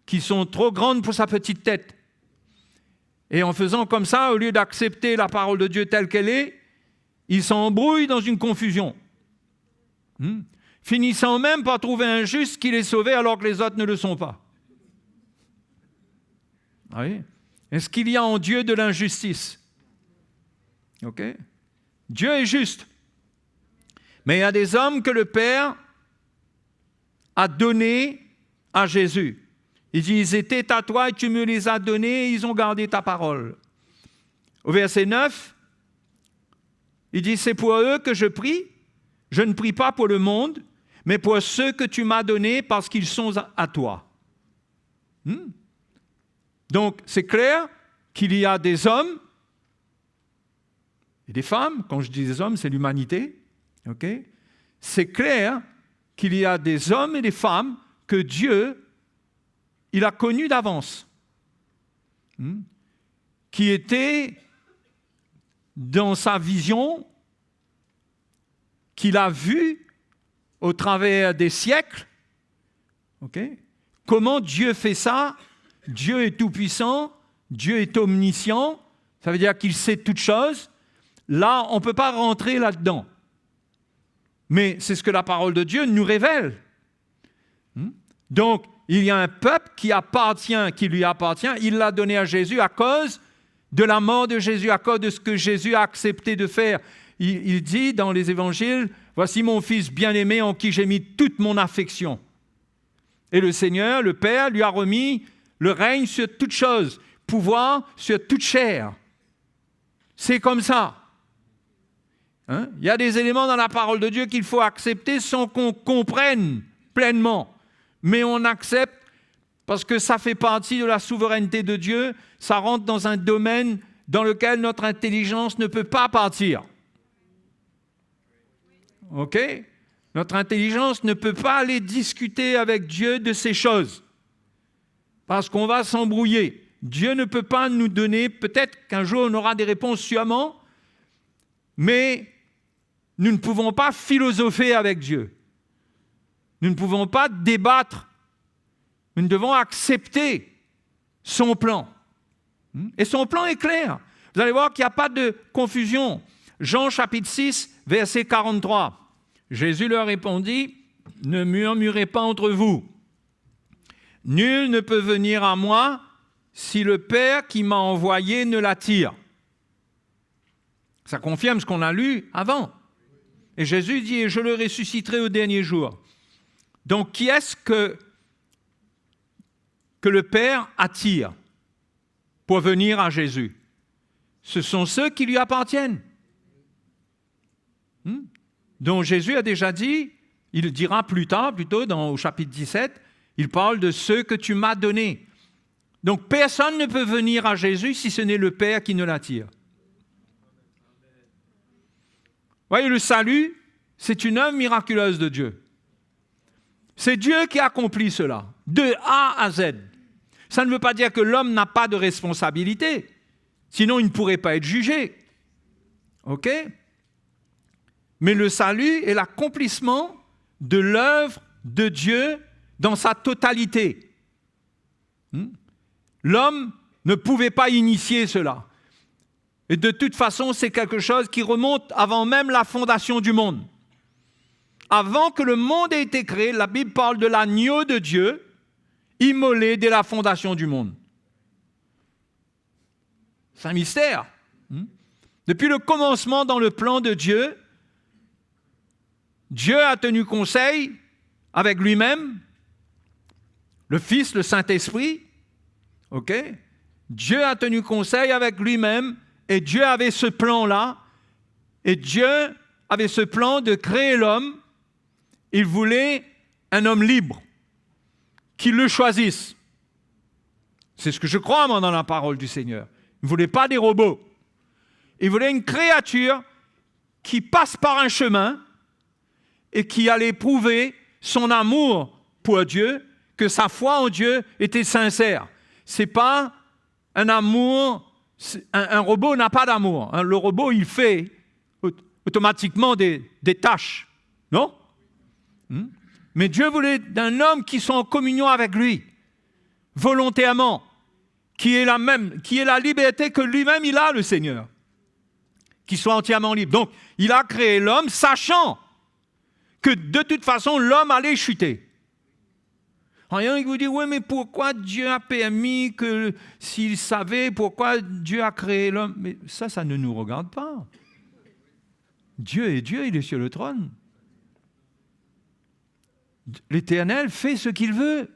qui sont trop grandes pour sa petite tête. Et en faisant comme ça, au lieu d'accepter la parole de Dieu telle qu'elle est, il s'embrouille dans une confusion. Finissant même par trouver un juste qui les sauve alors que les autres ne le sont pas. Oui. Est-ce qu'il y a en Dieu de l'injustice? OK? Dieu est juste. Mais il y a des hommes que le Père a donnés à Jésus. Il dit, ils étaient à toi et tu me les as donnés et ils ont gardé ta parole. Au verset 9, il dit, c'est pour eux que je prie. Je ne prie pas pour le monde, mais pour ceux que tu m'as donnés parce qu'ils sont à toi. Donc, c'est clair qu'il y a des hommes et des femmes. Quand je dis des hommes, c'est l'humanité. Okay? C'est clair qu'il y a des hommes et des femmes que Dieu, il a connus d'avance, qui étaient dans sa vision, qu'il a vu au travers des siècles. Okay? Comment Dieu fait ça? Dieu est tout-puissant, Dieu est omniscient, ça veut dire qu'il sait toutes choses. là, on ne peut pas rentrer là-dedans. Mais c'est ce que la parole de Dieu nous révèle. Donc, il y a un peuple qui lui appartient, il l'a donné à Jésus à cause de la mort de Jésus, à cause de ce que Jésus a accepté de faire. Il dit dans les évangiles, « Voici mon fils bien-aimé en qui j'ai mis toute mon affection. » Et le Seigneur, le Père, lui a remis le règne sur toute chose, pouvoir sur toute chair. C'est comme ça. Il y a des éléments dans la parole de Dieu qu'il faut accepter sans qu'on comprenne pleinement. Mais on accepte parce que ça fait partie de la souveraineté de Dieu. Ça rentre dans un domaine dans lequel notre intelligence ne peut pas partir. OK? Notre intelligence ne peut pas aller discuter avec Dieu de ces choses. Parce qu'on va s'embrouiller. Dieu ne peut pas nous donner, peut-être qu'un jour on aura des réponses sûrement, mais nous ne pouvons pas philosopher avec Dieu. Nous ne pouvons pas débattre. Nous devons accepter son plan. Et son plan est clair. Vous allez voir qu'il n'y a pas de confusion. Jean chapitre 6, verset 43. Jésus leur répondit, « Ne murmurez pas entre vous. Nul ne peut venir à moi si le Père qui m'a envoyé ne l'attire. » Ça confirme ce qu'on a lu avant. Et Jésus dit, « Et je le ressusciterai au dernier jour. » Donc, qui est-ce que le Père attire pour venir à Jésus? Ce sont ceux qui lui appartiennent. Donc Jésus a déjà dit, il le dira plus tard, plutôt au chapitre 17, il parle de ceux que tu m'as donnés. Donc personne ne peut venir à Jésus si ce n'est le Père qui ne l'attire. Voyez, le salut, c'est une œuvre miraculeuse de Dieu. C'est Dieu qui accomplit cela, de A à Z. Ça ne veut pas dire que l'homme n'a pas de responsabilité, sinon il ne pourrait pas être jugé. OK? Mais le salut est l'accomplissement de l'œuvre de Dieu dans sa totalité. L'homme ne pouvait pas initier cela. Et de toute façon, c'est quelque chose qui remonte avant même la fondation du monde. Avant que le monde ait été créé, la Bible parle de l'agneau de Dieu, immolé dès la fondation du monde. C'est un mystère. Depuis le commencement dans le plan de Dieu, Dieu a tenu conseil avec lui-même, le Fils, le Saint-Esprit. OK? Dieu a tenu conseil avec lui-même et Dieu avait ce plan-là. Et Dieu avait ce plan de créer l'homme. Il voulait un homme libre, qui le choisisse. C'est ce que je crois, moi, dans la parole du Seigneur. Il ne voulait pas des robots. Il voulait une créature qui passe par un chemin et qui allait prouver son amour pour Dieu, que sa foi en Dieu était sincère. Ce n'est pas un amour, un robot n'a pas d'amour. Le robot, il fait automatiquement des tâches, non? Mais Dieu voulait d'un homme qui soit en communion avec lui, volontairement, qui est la liberté que lui-même il a, le Seigneur, qui soit entièrement libre. Donc, il a créé l'homme, sachant que de toute façon, l'homme allait chuter. Rien qui vous dit, oui, mais pourquoi Dieu a permis que, s'il savait, pourquoi Dieu a créé l'homme? Mais ça ne nous regarde pas. Dieu est Dieu, il est sur le trône. L'Éternel fait ce qu'il veut.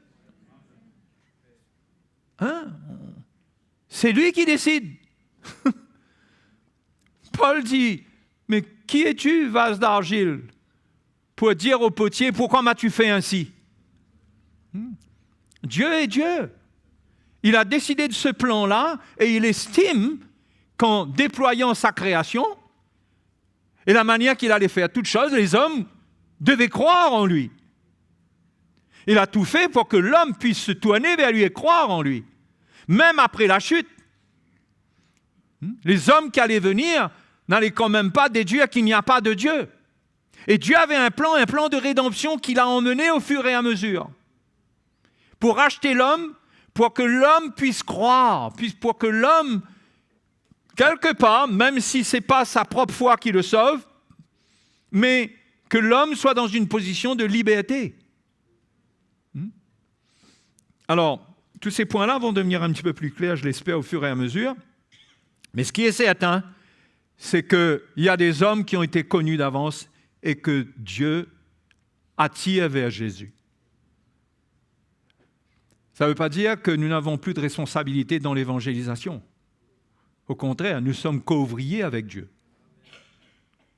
C'est lui qui décide. Paul dit, mais qui es-tu, vase d'argile, pour dire au potier, pourquoi m'as-tu fait ainsi? Dieu est Dieu. Il a décidé de ce plan-là et il estime qu'en déployant sa création et la manière qu'il allait faire toutes choses, les hommes devaient croire en lui. Il a tout fait pour que l'homme puisse se tourner vers lui et croire en lui. Même après la chute. Les hommes qui allaient venir n'allaient quand même pas déduire qu'il n'y a pas de Dieu. Et Dieu avait un plan de rédemption qu'il a emmené au fur et à mesure. Pour racheter l'homme, pour que l'homme puisse croire, pour que l'homme quelque part, même si ce n'est pas sa propre foi qui le sauve, mais que l'homme soit dans une position de liberté. Alors, tous ces points-là vont devenir un petit peu plus clairs, je l'espère, au fur et à mesure. Mais ce qui est certain, c'est qu'il y a des hommes qui ont été connus d'avance et que Dieu attire vers Jésus. Ça ne veut pas dire que nous n'avons plus de responsabilité dans l'évangélisation. Au contraire, nous sommes co-ouvriers avec Dieu.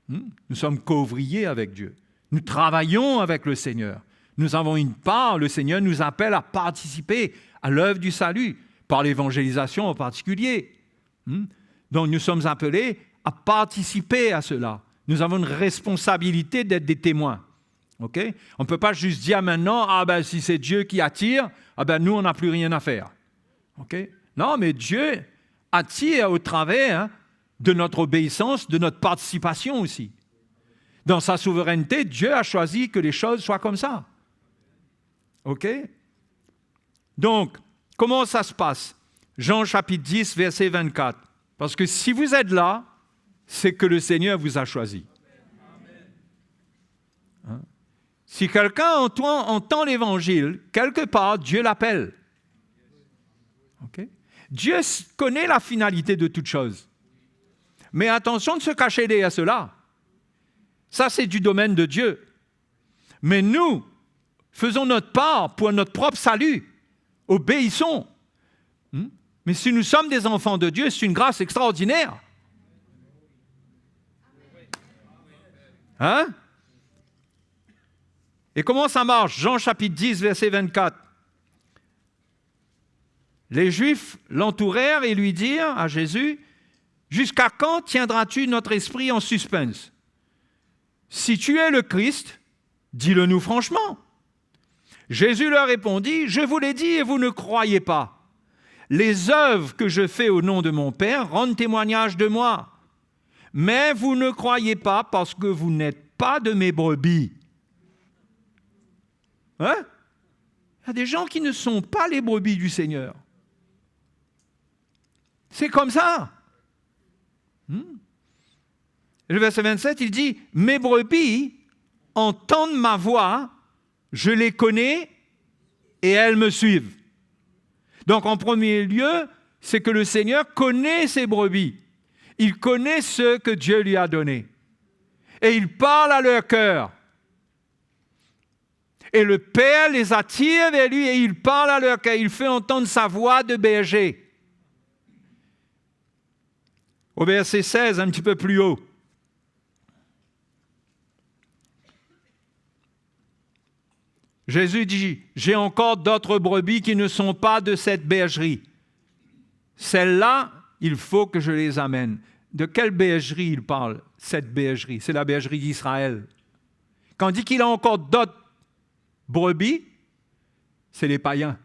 Nous sommes co-ouvriers avec Dieu. Nous travaillons avec le Seigneur. Nous avons une part, le Seigneur nous appelle à participer à l'œuvre du salut, par l'évangélisation en particulier. Donc nous sommes appelés à participer à cela. Nous avons une responsabilité d'être des témoins. Okay? On ne peut pas juste dire maintenant, si c'est Dieu qui attire, nous on n'a plus rien à faire. Okay? Non, mais Dieu attire au travers de notre obéissance, de notre participation aussi. Dans sa souveraineté, Dieu a choisi que les choses soient comme ça. OK? Donc, comment ça se passe? Jean chapitre 10, verset 24. Parce que si vous êtes là, c'est que le Seigneur vous a choisi. Hein? Si quelqu'un entend l'Évangile, quelque part, Dieu l'appelle. OK? Dieu connaît la finalité de toute chose. Mais attention de se cacher derrière cela. Ça, c'est du domaine de Dieu. Mais nous, faisons notre part pour notre propre salut. Obéissons. Mais si nous sommes des enfants de Dieu, c'est une grâce extraordinaire. Hein? Et comment ça marche? Jean chapitre 10, verset 24. Les Juifs l'entourèrent et lui dirent à Jésus, « Jusqu'à quand tiendras-tu notre esprit en suspense? Si tu es le Christ, dis-le nous franchement. » Jésus leur répondit, « Je vous l'ai dit et vous ne croyez pas. Les œuvres que je fais au nom de mon Père rendent témoignage de moi. Mais vous ne croyez pas parce que vous n'êtes pas de mes brebis. » Hein? Il y a des gens qui ne sont pas les brebis du Seigneur. C'est comme ça. Le verset 27, il dit, « Mes brebis entendent ma voix, je les connais et elles me suivent. » Donc, en premier lieu, c'est que le Seigneur connaît ses brebis. Il connaît ce que Dieu lui a donné. Et il parle à leur cœur. Et le Père les attire vers lui et il parle à leur cœur. Il fait entendre sa voix de berger. Au verset 16, un petit peu plus haut. Jésus dit, « J'ai encore d'autres brebis qui ne sont pas de cette bergerie. Celles-là, il faut que je les amène. » De quelle bergerie il parle, cette bergerie? C'est la bergerie d'Israël. Quand il dit qu'il a encore d'autres brebis, c'est les païens.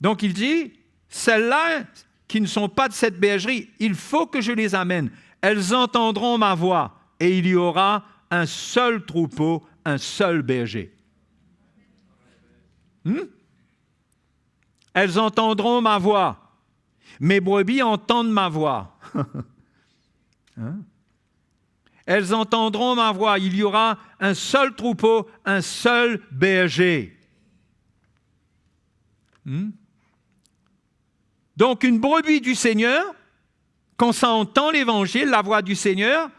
Donc il dit, celles-là qui ne sont pas de cette bergerie, il faut que je les amène. Elles entendront ma voix et il y aura un seul troupeau, un seul berger. Elles entendront ma voix. Mes brebis entendent ma voix. Elles entendront ma voix. Il y aura un seul troupeau, un seul berger. Donc, une brebis du Seigneur, quand ça entend l'Évangile, la voix du Seigneur,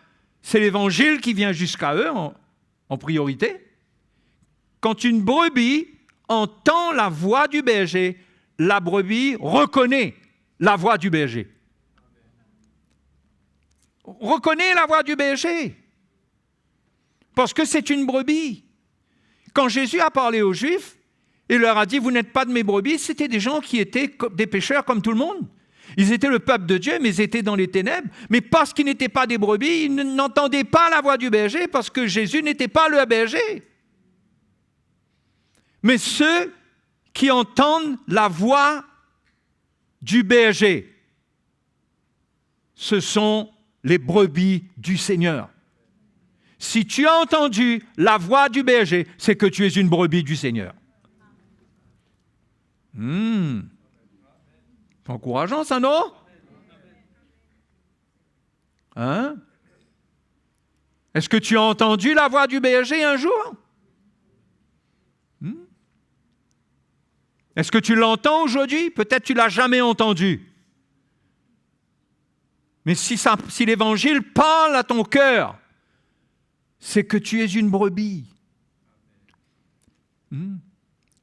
c'est l'Évangile qui vient jusqu'à eux en priorité. Quand une brebis entend la voix du berger, la brebis reconnaît la voix du berger. Reconnaît la voix du berger. Parce que c'est une brebis. Quand Jésus a parlé aux Juifs, il leur a dit, vous n'êtes pas de mes brebis, c'était des gens qui étaient des pécheurs comme tout le monde. Ils étaient le peuple de Dieu, mais ils étaient dans les ténèbres. Mais parce qu'ils n'étaient pas des brebis, ils n'entendaient pas la voix du berger, parce que Jésus n'était pas le berger. Mais ceux qui entendent la voix du berger, ce sont les brebis du Seigneur. Si tu as entendu la voix du berger, c'est que tu es une brebis du Seigneur. C'est encourageant, ça, non? Hein? Est-ce que tu as entendu la voix du berger un jour? Est-ce que tu l'entends aujourd'hui? Peut-être tu ne l'as jamais entendu. Mais si l'Évangile parle à ton cœur, c'est que tu es une brebis.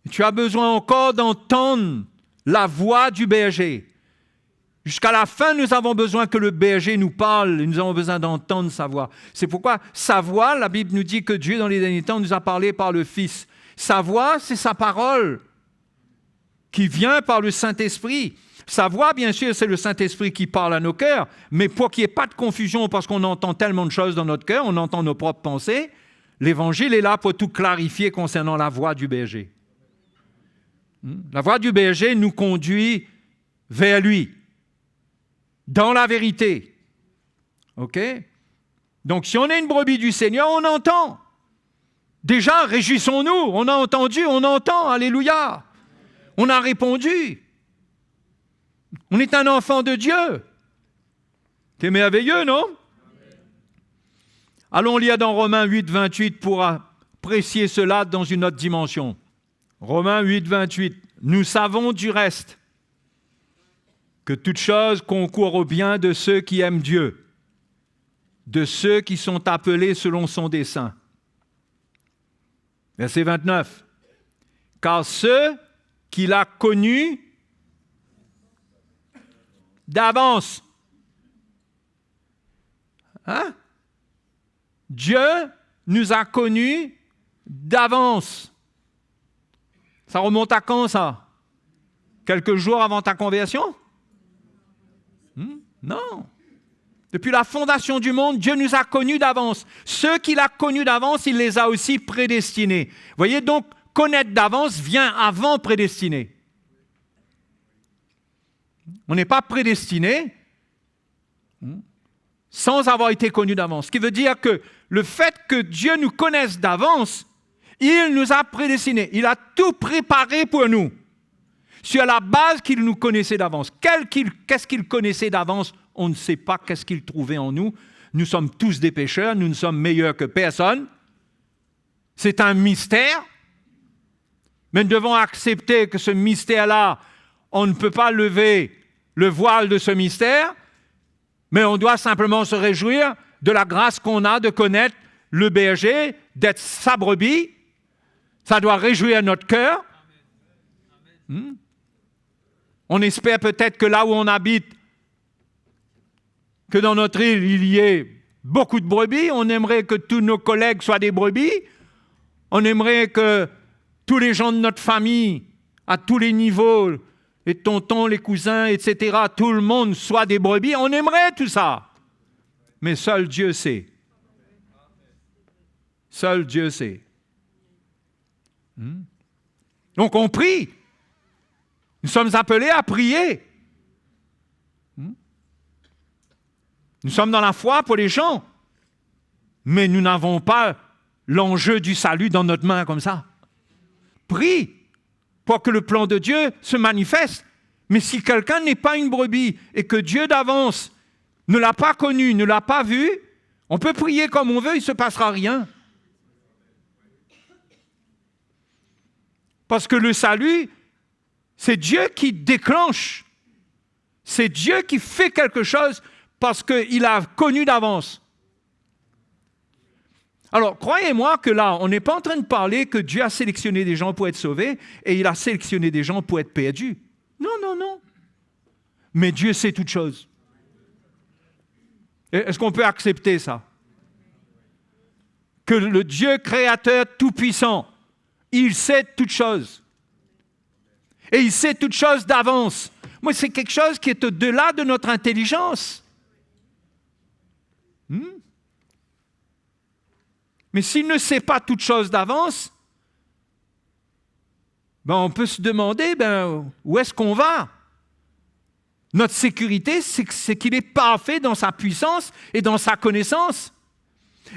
Tu as besoin encore d'entendre la voix du berger. Jusqu'à la fin, nous avons besoin que le berger nous parle et nous avons besoin d'entendre sa voix. C'est pourquoi sa voix, la Bible nous dit que Dieu, dans les derniers temps, nous a parlé par le Fils. Sa voix, c'est sa parole qui vient par le Saint-Esprit. Sa voix, bien sûr, c'est le Saint-Esprit qui parle à nos cœurs, mais pour qu'il n'y ait pas de confusion, parce qu'on entend tellement de choses dans notre cœur, on entend nos propres pensées, l'Évangile est là pour tout clarifier concernant la voix du berger. La voix du berger nous conduit vers lui, dans la vérité. OK? Donc, si on est une brebis du Seigneur, on entend. Déjà, réjouissons-nous, on a entendu, on entend, alléluia. On a répondu. On est un enfant de Dieu. C'est merveilleux, non? Allons lire dans Romains 8, 28 pour apprécier cela dans une autre dimension. Romains 8, 28. Nous savons du reste que toute chose concourt au bien de ceux qui aiment Dieu, de ceux qui sont appelés selon son dessein. Verset 29. Car ceux qu'il a connus d'avance. Hein? Dieu nous a connus d'avance. Ça remonte à quand, ça? Quelques jours avant ta conversion? Non. Depuis la fondation du monde, Dieu nous a connus d'avance. Ceux qu'il a connus d'avance, il les a aussi prédestinés. Vous voyez, donc, connaître d'avance vient avant prédestiner. On n'est pas prédestiné sans avoir été connu d'avance. Ce qui veut dire que le fait que Dieu nous connaisse d'avance, il nous a prédestinés. Il a tout préparé pour nous. Sur la base qu'il nous connaissait d'avance. Qu'est-ce qu'il connaissait d'avance? On ne sait pas qu'est-ce qu'il trouvait en nous. Nous sommes tous des pécheurs, nous ne sommes meilleurs que personne. C'est un mystère. Mais nous devons accepter que ce mystère-là, on ne peut pas lever le voile de ce mystère, mais on doit simplement se réjouir de la grâce qu'on a de connaître le berger, d'être sa brebis. Ça doit réjouir notre cœur. On espère peut-être que là où on habite, que dans notre île, il y ait beaucoup de brebis. On aimerait que tous nos collègues soient des brebis. On aimerait que tous les gens de notre famille, à tous les niveaux, les tontons, les cousins, etc., tout le monde soit des brebis. On aimerait tout ça. Mais seul Dieu sait. Seul Dieu sait. Donc on prie. Nous sommes appelés à prier. Nous sommes dans la foi pour les gens. Mais nous n'avons pas l'enjeu du salut dans notre main comme ça. Prie pour que le plan de Dieu se manifeste. Mais si quelqu'un n'est pas une brebis et que Dieu d'avance ne l'a pas connu, ne l'a pas vu, on peut prier comme on veut, il ne se passera rien. Parce que le salut, c'est Dieu qui déclenche. C'est Dieu qui fait quelque chose parce qu'il a connu d'avance. Alors, croyez-moi que là, on n'est pas en train de parler que Dieu a sélectionné des gens pour être sauvés et il a sélectionné des gens pour être perdus. Non, non, non. Mais Dieu sait toutes choses. Est-ce qu'on peut accepter ça? Que le Dieu créateur tout-puissant, il sait toutes choses. Et il sait toutes choses d'avance. Moi, c'est quelque chose qui est au-delà de notre intelligence. Mais s'il ne sait pas toutes choses d'avance, on peut se demander où est-ce qu'on va? Notre sécurité, c'est qu'il est parfait dans sa puissance et dans sa connaissance.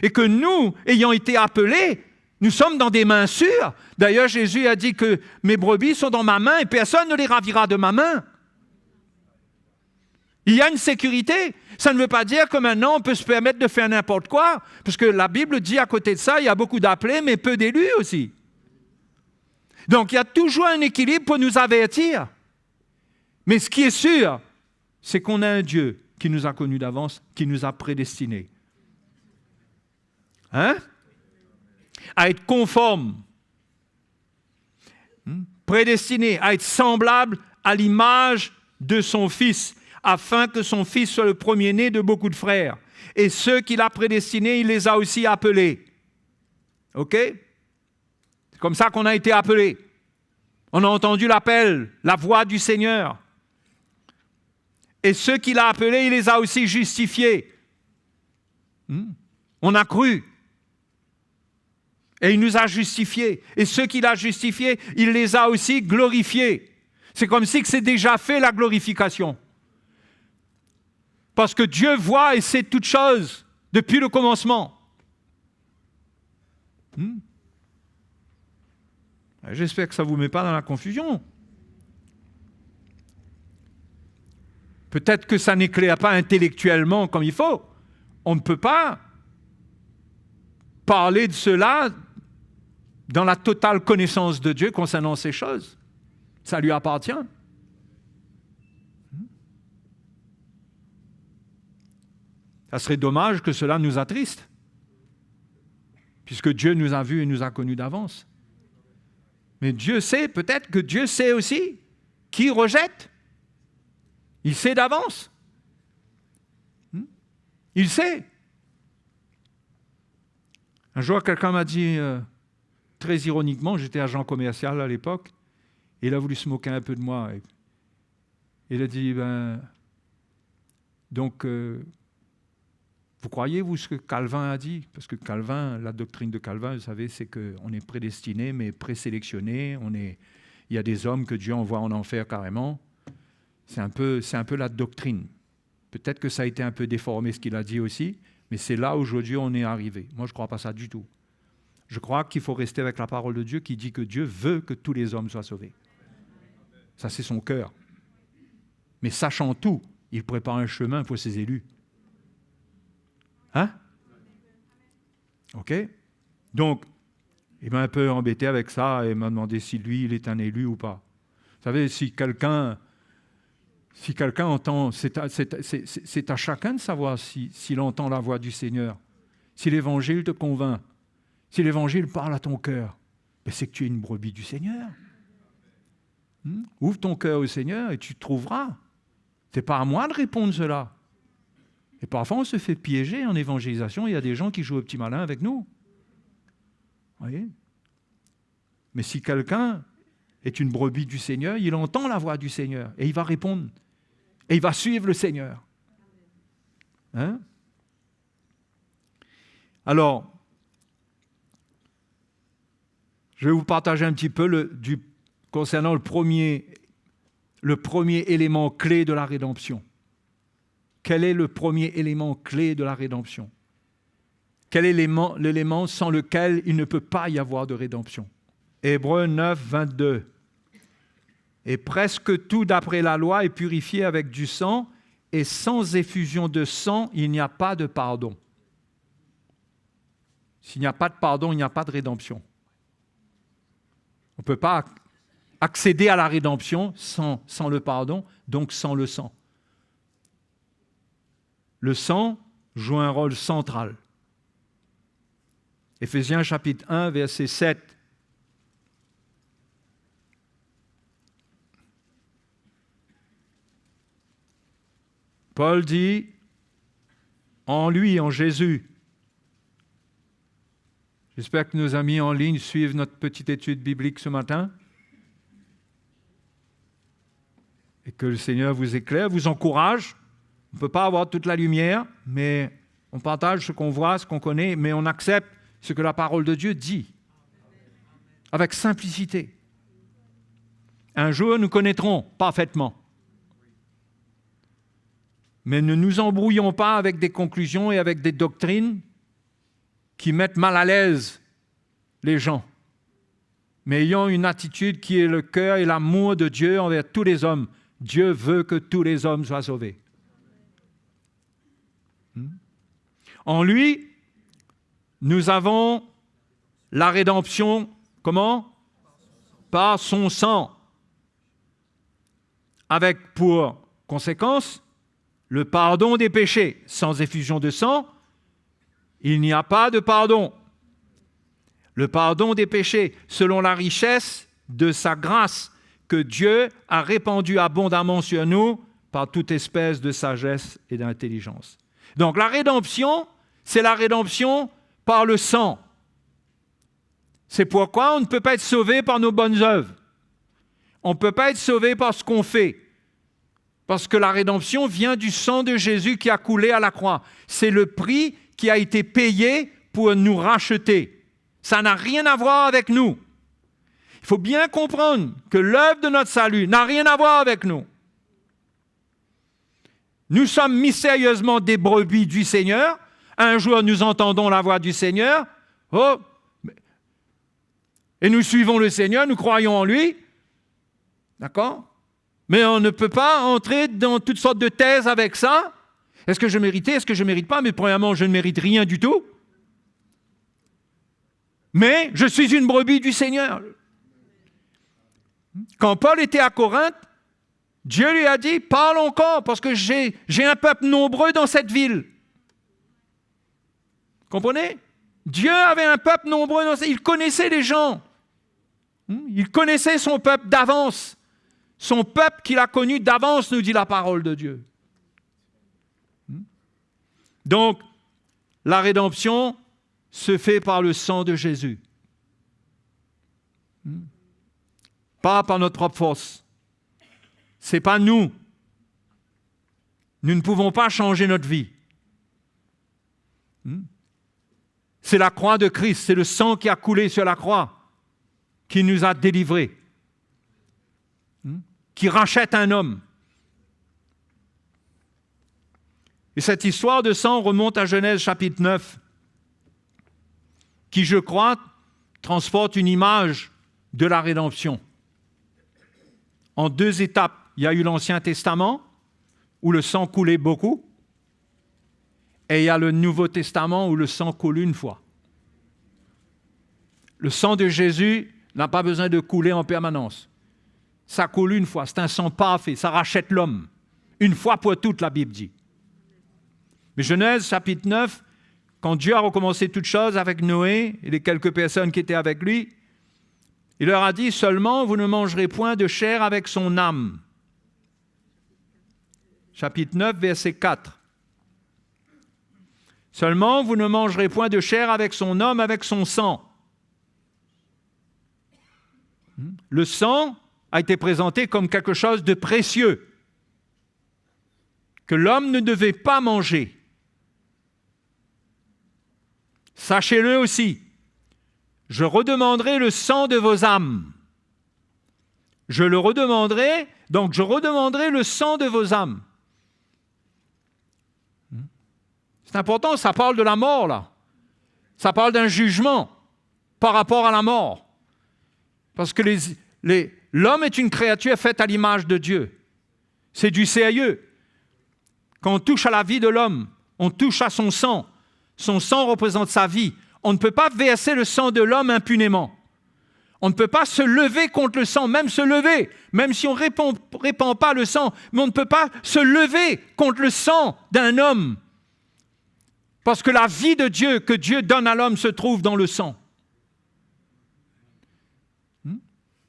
Et que nous, ayant été appelés, nous sommes dans des mains sûres. D'ailleurs, Jésus a dit que mes brebis sont dans ma main et personne ne les ravira de ma main. Il y a une sécurité. Ça ne veut pas dire que maintenant on peut se permettre de faire n'importe quoi, parce que la Bible dit à côté de ça, il y a beaucoup d'appelés, mais peu d'élus aussi. Donc il y a toujours un équilibre pour nous avertir. Mais ce qui est sûr, c'est qu'on a un Dieu qui nous a connus d'avance, qui nous a prédestinés. Hein? À être conformes, prédestinés, à être semblables à l'image de son Fils, afin que son Fils soit le premier-né de beaucoup de frères. Et ceux qu'il a prédestinés, il les a aussi appelés. OK? C'est comme ça qu'on a été appelés. On a entendu l'appel, la voix du Seigneur. Et ceux qu'il a appelés, il les a aussi justifiés. On a cru. Et il nous a justifiés. Et ceux qu'il a justifiés, il les a aussi glorifiés. C'est comme si c'est déjà fait la glorification. Parce que Dieu voit et sait toutes choses depuis le commencement. J'espère que ça ne vous met pas dans la confusion. Peut-être que ça n'éclaire pas intellectuellement comme il faut. On ne peut pas parler de cela dans la totale connaissance de Dieu concernant ces choses. Ça lui appartient. Ça serait dommage que cela nous attriste, puisque Dieu nous a vus et nous a connus d'avance. Mais Dieu sait, peut-être que Dieu sait aussi qui rejette. Il sait d'avance. Il sait. Un jour, quelqu'un m'a dit, très ironiquement, j'étais agent commercial à l'époque, et il a voulu se moquer un peu de moi. Il a dit, donc, vous croyez, vous, ce que Calvin a dit? Parce que Calvin, la doctrine de Calvin, vous savez, c'est qu'on est prédestiné, mais présélectionné. Il y a des hommes que Dieu envoie en enfer carrément. C'est un peu la doctrine. Peut-être que ça a été un peu déformé ce qu'il a dit aussi, mais c'est là aujourd'hui on est arrivé. Moi, je ne crois pas ça du tout. Je crois qu'il faut rester avec la parole de Dieu qui dit que Dieu veut que tous les hommes soient sauvés. Ça, c'est son cœur. Mais sachant tout, il prépare un chemin pour ses élus. Hein? OK? Donc, il m'a un peu embêté avec ça et m'a demandé si lui, il est un élu ou pas. Vous savez, si quelqu'un entend, c'est à chacun de savoir s'il entend la voix du Seigneur. Si l'Évangile te convainc, si l'Évangile parle à ton cœur, ben c'est que tu es une brebis du Seigneur. Ouvre ton cœur au Seigneur et tu trouveras. Ce n'est pas à moi de répondre cela. Et parfois, on se fait piéger en évangélisation. Il y a des gens qui jouent au petit malin avec nous. Vous voyez? Mais si quelqu'un est une brebis du Seigneur, il entend la voix du Seigneur et il va répondre. Et il va suivre le Seigneur. Hein? Alors, je vais vous partager un petit peu concernant le premier élément clé de la rédemption. Quel est le premier élément clé de la rédemption? Quel est l'élément sans lequel il ne peut pas y avoir de rédemption? Hébreux 9, 22. Et presque tout d'après la loi est purifié avec du sang, et sans effusion de sang, il n'y a pas de pardon. S'il n'y a pas de pardon, il n'y a pas de rédemption. On ne peut pas accéder à la rédemption sans le pardon, donc sans le sang. Le sang joue un rôle central. Éphésiens chapitre 1, verset 7. Paul dit, en lui, en Jésus. J'espère que nos amis en ligne suivent notre petite étude biblique ce matin. Et que le Seigneur vous éclaire, vous encourage. On ne peut pas avoir toute la lumière, mais on partage ce qu'on voit, ce qu'on connaît, mais on accepte ce que la parole de Dieu dit. Avec simplicité. Un jour, nous connaîtrons parfaitement. Mais ne nous embrouillons pas avec des conclusions et avec des doctrines qui mettent mal à l'aise les gens. Mais ayons une attitude qui est le cœur et l'amour de Dieu envers tous les hommes. Dieu veut que tous les hommes soient sauvés. En lui, nous avons la rédemption, comment? Par son sang. Avec pour conséquence le pardon des péchés. Sans effusion de sang, il n'y a pas de pardon. Le pardon des péchés, selon la richesse de sa grâce que Dieu a répandue abondamment sur nous par toute espèce de sagesse et d'intelligence. Donc la rédemption, c'est la rédemption par le sang. C'est pourquoi on ne peut pas être sauvé par nos bonnes œuvres. On ne peut pas être sauvé par ce qu'on fait. Parce que la rédemption vient du sang de Jésus qui a coulé à la croix. C'est le prix qui a été payé pour nous racheter. Ça n'a rien à voir avec nous. Il faut bien comprendre que l'œuvre de notre salut n'a rien à voir avec nous. Nous sommes mystérieusement des brebis du Seigneur. Un jour, nous entendons la voix du Seigneur. Oh, et nous suivons le Seigneur, nous croyons en lui. D'accord? Mais on ne peut pas entrer dans toutes sortes de thèses avec ça. Est-ce que je méritais? Est-ce que je ne mérite pas? Mais premièrement, je ne mérite rien du tout. Mais je suis une brebis du Seigneur. Quand Paul était à Corinthe, Dieu lui a dit, parle encore, parce que j'ai un peuple nombreux dans cette ville. Comprenez? Dieu avait un peuple nombreux dans cette ville. Il connaissait les gens. Il connaissait son peuple d'avance. Son peuple qu'il a connu d'avance, nous dit la parole de Dieu. Donc, la rédemption se fait par le sang de Jésus. Pas par notre propre force. Ce n'est pas nous. Nous ne pouvons pas changer notre vie. C'est la croix de Christ, c'est le sang qui a coulé sur la croix qui nous a délivrés, qui rachète un homme. Et cette histoire de sang remonte à Genèse chapitre 9, qui, je crois, transporte une image de la rédemption. En deux étapes, il y a eu l'Ancien Testament, où le sang coulait beaucoup, et il y a le Nouveau Testament, où le sang coule une fois. Le sang de Jésus n'a pas besoin de couler en permanence. Ça coule une fois, c'est un sang parfait, ça rachète l'homme. Une fois pour toutes, la Bible dit. Mais Genèse chapitre 9, quand Dieu a recommencé toutes choses avec Noé et les quelques personnes qui étaient avec lui, il leur a dit, seulement vous ne mangerez point de chair avec son âme. Chapitre 9, verset 4. Seulement vous ne mangerez point de chair avec son homme, avec son sang. Le sang a été présenté comme quelque chose de précieux que l'homme ne devait pas manger. Sachez-le aussi, je redemanderai le sang de vos âmes. Je le redemanderai, donc je redemanderai le sang de vos âmes. C'est important, ça parle de la mort là. Ça parle d'un jugement par rapport à la mort. Parce que l'homme est une créature faite à l'image de Dieu. C'est du sérieux. Quand on touche à la vie de l'homme, on touche à son sang. Son sang représente sa vie. On ne peut pas verser le sang de l'homme impunément. On ne peut pas se lever contre le sang, même se lever, même si on ne répand pas le sang, mais on ne peut pas se lever contre le sang d'un homme. Parce que la vie de Dieu que Dieu donne à l'homme se trouve dans le sang.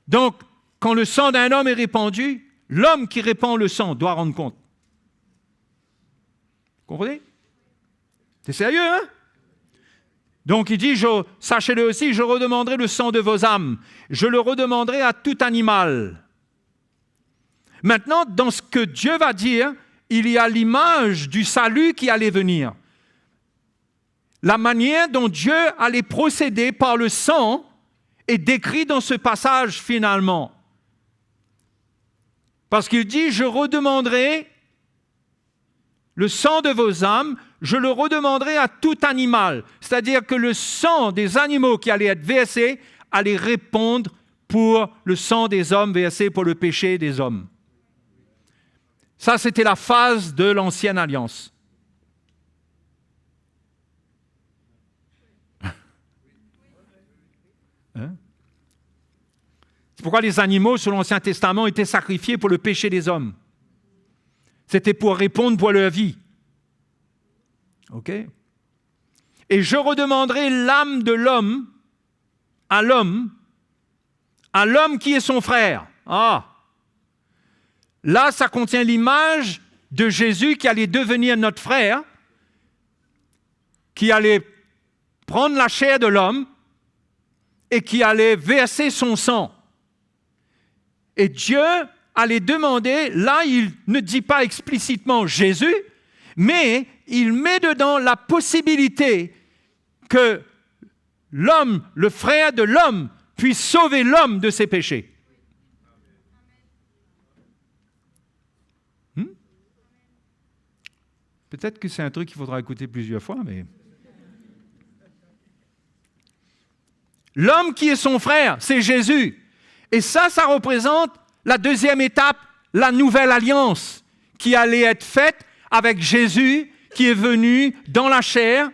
Donc, quand le sang d'un homme est répandu, l'homme qui répand le sang doit rendre compte. Vous comprenez? C'est sérieux, hein? Donc il dit, sachez-le aussi, je redemanderai le sang de vos âmes. Je le redemanderai à tout animal. Maintenant, dans ce que Dieu va dire, il y a l'image du salut qui allait venir. La manière dont Dieu allait procéder par le sang est décrite dans ce passage finalement. Parce qu'il dit, je redemanderai le sang de vos âmes, je le redemanderai à tout animal. C'est-à-dire que le sang des animaux qui allait être versé allait répondre pour le sang des hommes versé pour le péché des hommes. Ça, c'était la phase de l'ancienne alliance. pourquoi les animaux, selon l'Ancien Testament, étaient sacrifiés pour le péché des hommes. C'était pour répondre pour leur vie. OK? Et je redemanderai l'âme de l'homme à l'homme qui est son frère. Ah! Là, ça contient l'image de Jésus qui allait devenir notre frère, qui allait prendre la chair de l'homme et qui allait verser son sang. Et Dieu allait demander, là, il ne dit pas explicitement Jésus, mais il met dedans la possibilité que l'homme, le frère de l'homme, puisse sauver l'homme de ses péchés. Peut-être que c'est un truc qu'il faudra écouter plusieurs fois, mais... L'homme qui est son frère, c'est Jésus. Et ça représente la deuxième étape, la nouvelle alliance, qui allait être faite avec Jésus, qui est venu dans la chair,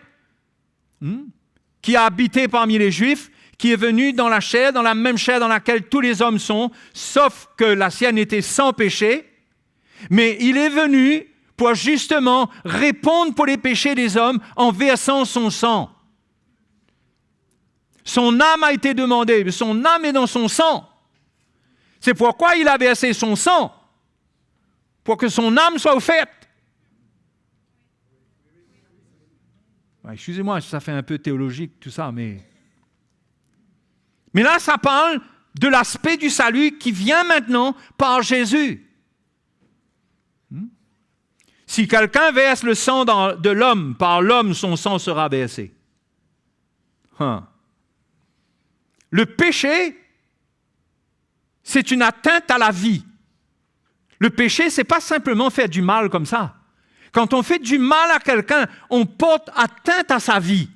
qui a habité parmi les Juifs, qui est venu dans la chair, dans la même chair dans laquelle tous les hommes sont, sauf que la sienne était sans péché. Mais il est venu pour justement répondre pour les péchés des hommes en versant son sang. Son âme a été demandée, son âme est dans son sang. C'est pourquoi il a versé son sang, pour que son âme soit offerte. Ouais, excusez-moi, ça fait un peu théologique tout ça, mais là, ça parle de l'aspect du salut qui vient maintenant par Jésus. Si quelqu'un verse le sang de l'homme, par l'homme, son sang sera versé. Le péché, c'est une atteinte à la vie. Le péché, ce n'est pas simplement faire du mal comme ça. Quand on fait du mal à quelqu'un, on porte atteinte à sa vie.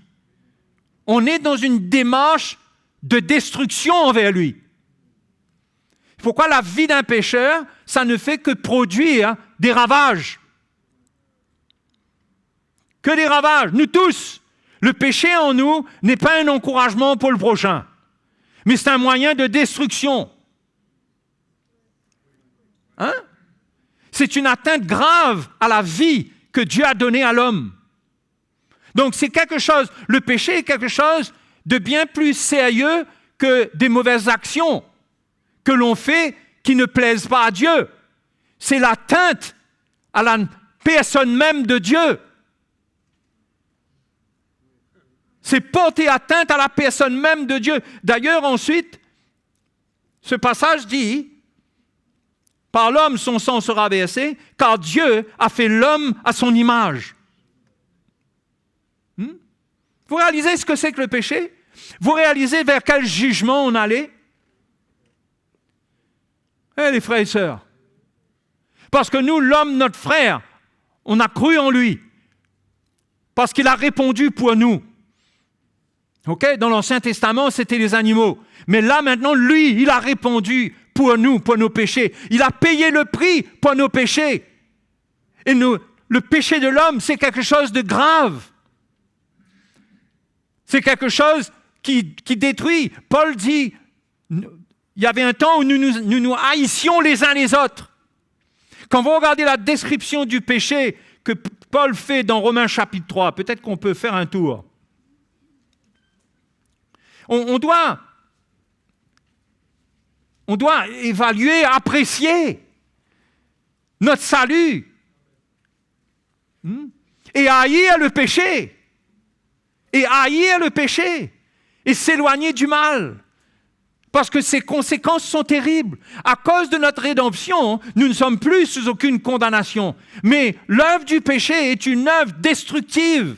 On est dans une démarche de destruction envers lui. Pourquoi la vie d'un pécheur, ça ne fait que produire des ravages. Que des ravages, nous tous. Le péché en nous n'est pas un encouragement pour le prochain, mais c'est un moyen de destruction. C'est une atteinte grave à la vie que Dieu a donnée à l'homme. Donc c'est quelque chose, le péché est quelque chose de bien plus sérieux que des mauvaises actions que l'on fait qui ne plaisent pas à Dieu. C'est l'atteinte à la personne même de Dieu. C'est porter atteinte à la personne même de Dieu. D'ailleurs, ensuite, ce passage dit, par l'homme son sang sera versé, car Dieu a fait l'homme à son image. Vous réalisez ce que c'est que le péché? Vous réalisez vers quel jugement on allait? Les frères et sœurs. Parce que nous, l'homme, notre frère, on a cru en lui. Parce qu'il a répondu pour nous. Okay? Dans l'Ancien Testament, c'était les animaux. Mais là, maintenant, lui, il a répondu pour nous, pour nos péchés. Il a payé le prix pour nos péchés. Et le péché de l'homme, c'est quelque chose de grave. C'est quelque chose qui détruit. Paul dit, il y avait un temps où nous haïssions les uns les autres. Quand vous regardez la description du péché que Paul fait dans Romains chapitre 3, peut-être qu'on peut faire un tour. On doit évaluer, apprécier notre salut et haïr le péché. Et haïr le péché et s'éloigner du mal. Parce que ses conséquences sont terribles. À cause de notre rédemption, nous ne sommes plus sous aucune condamnation. Mais l'œuvre du péché est une œuvre destructive.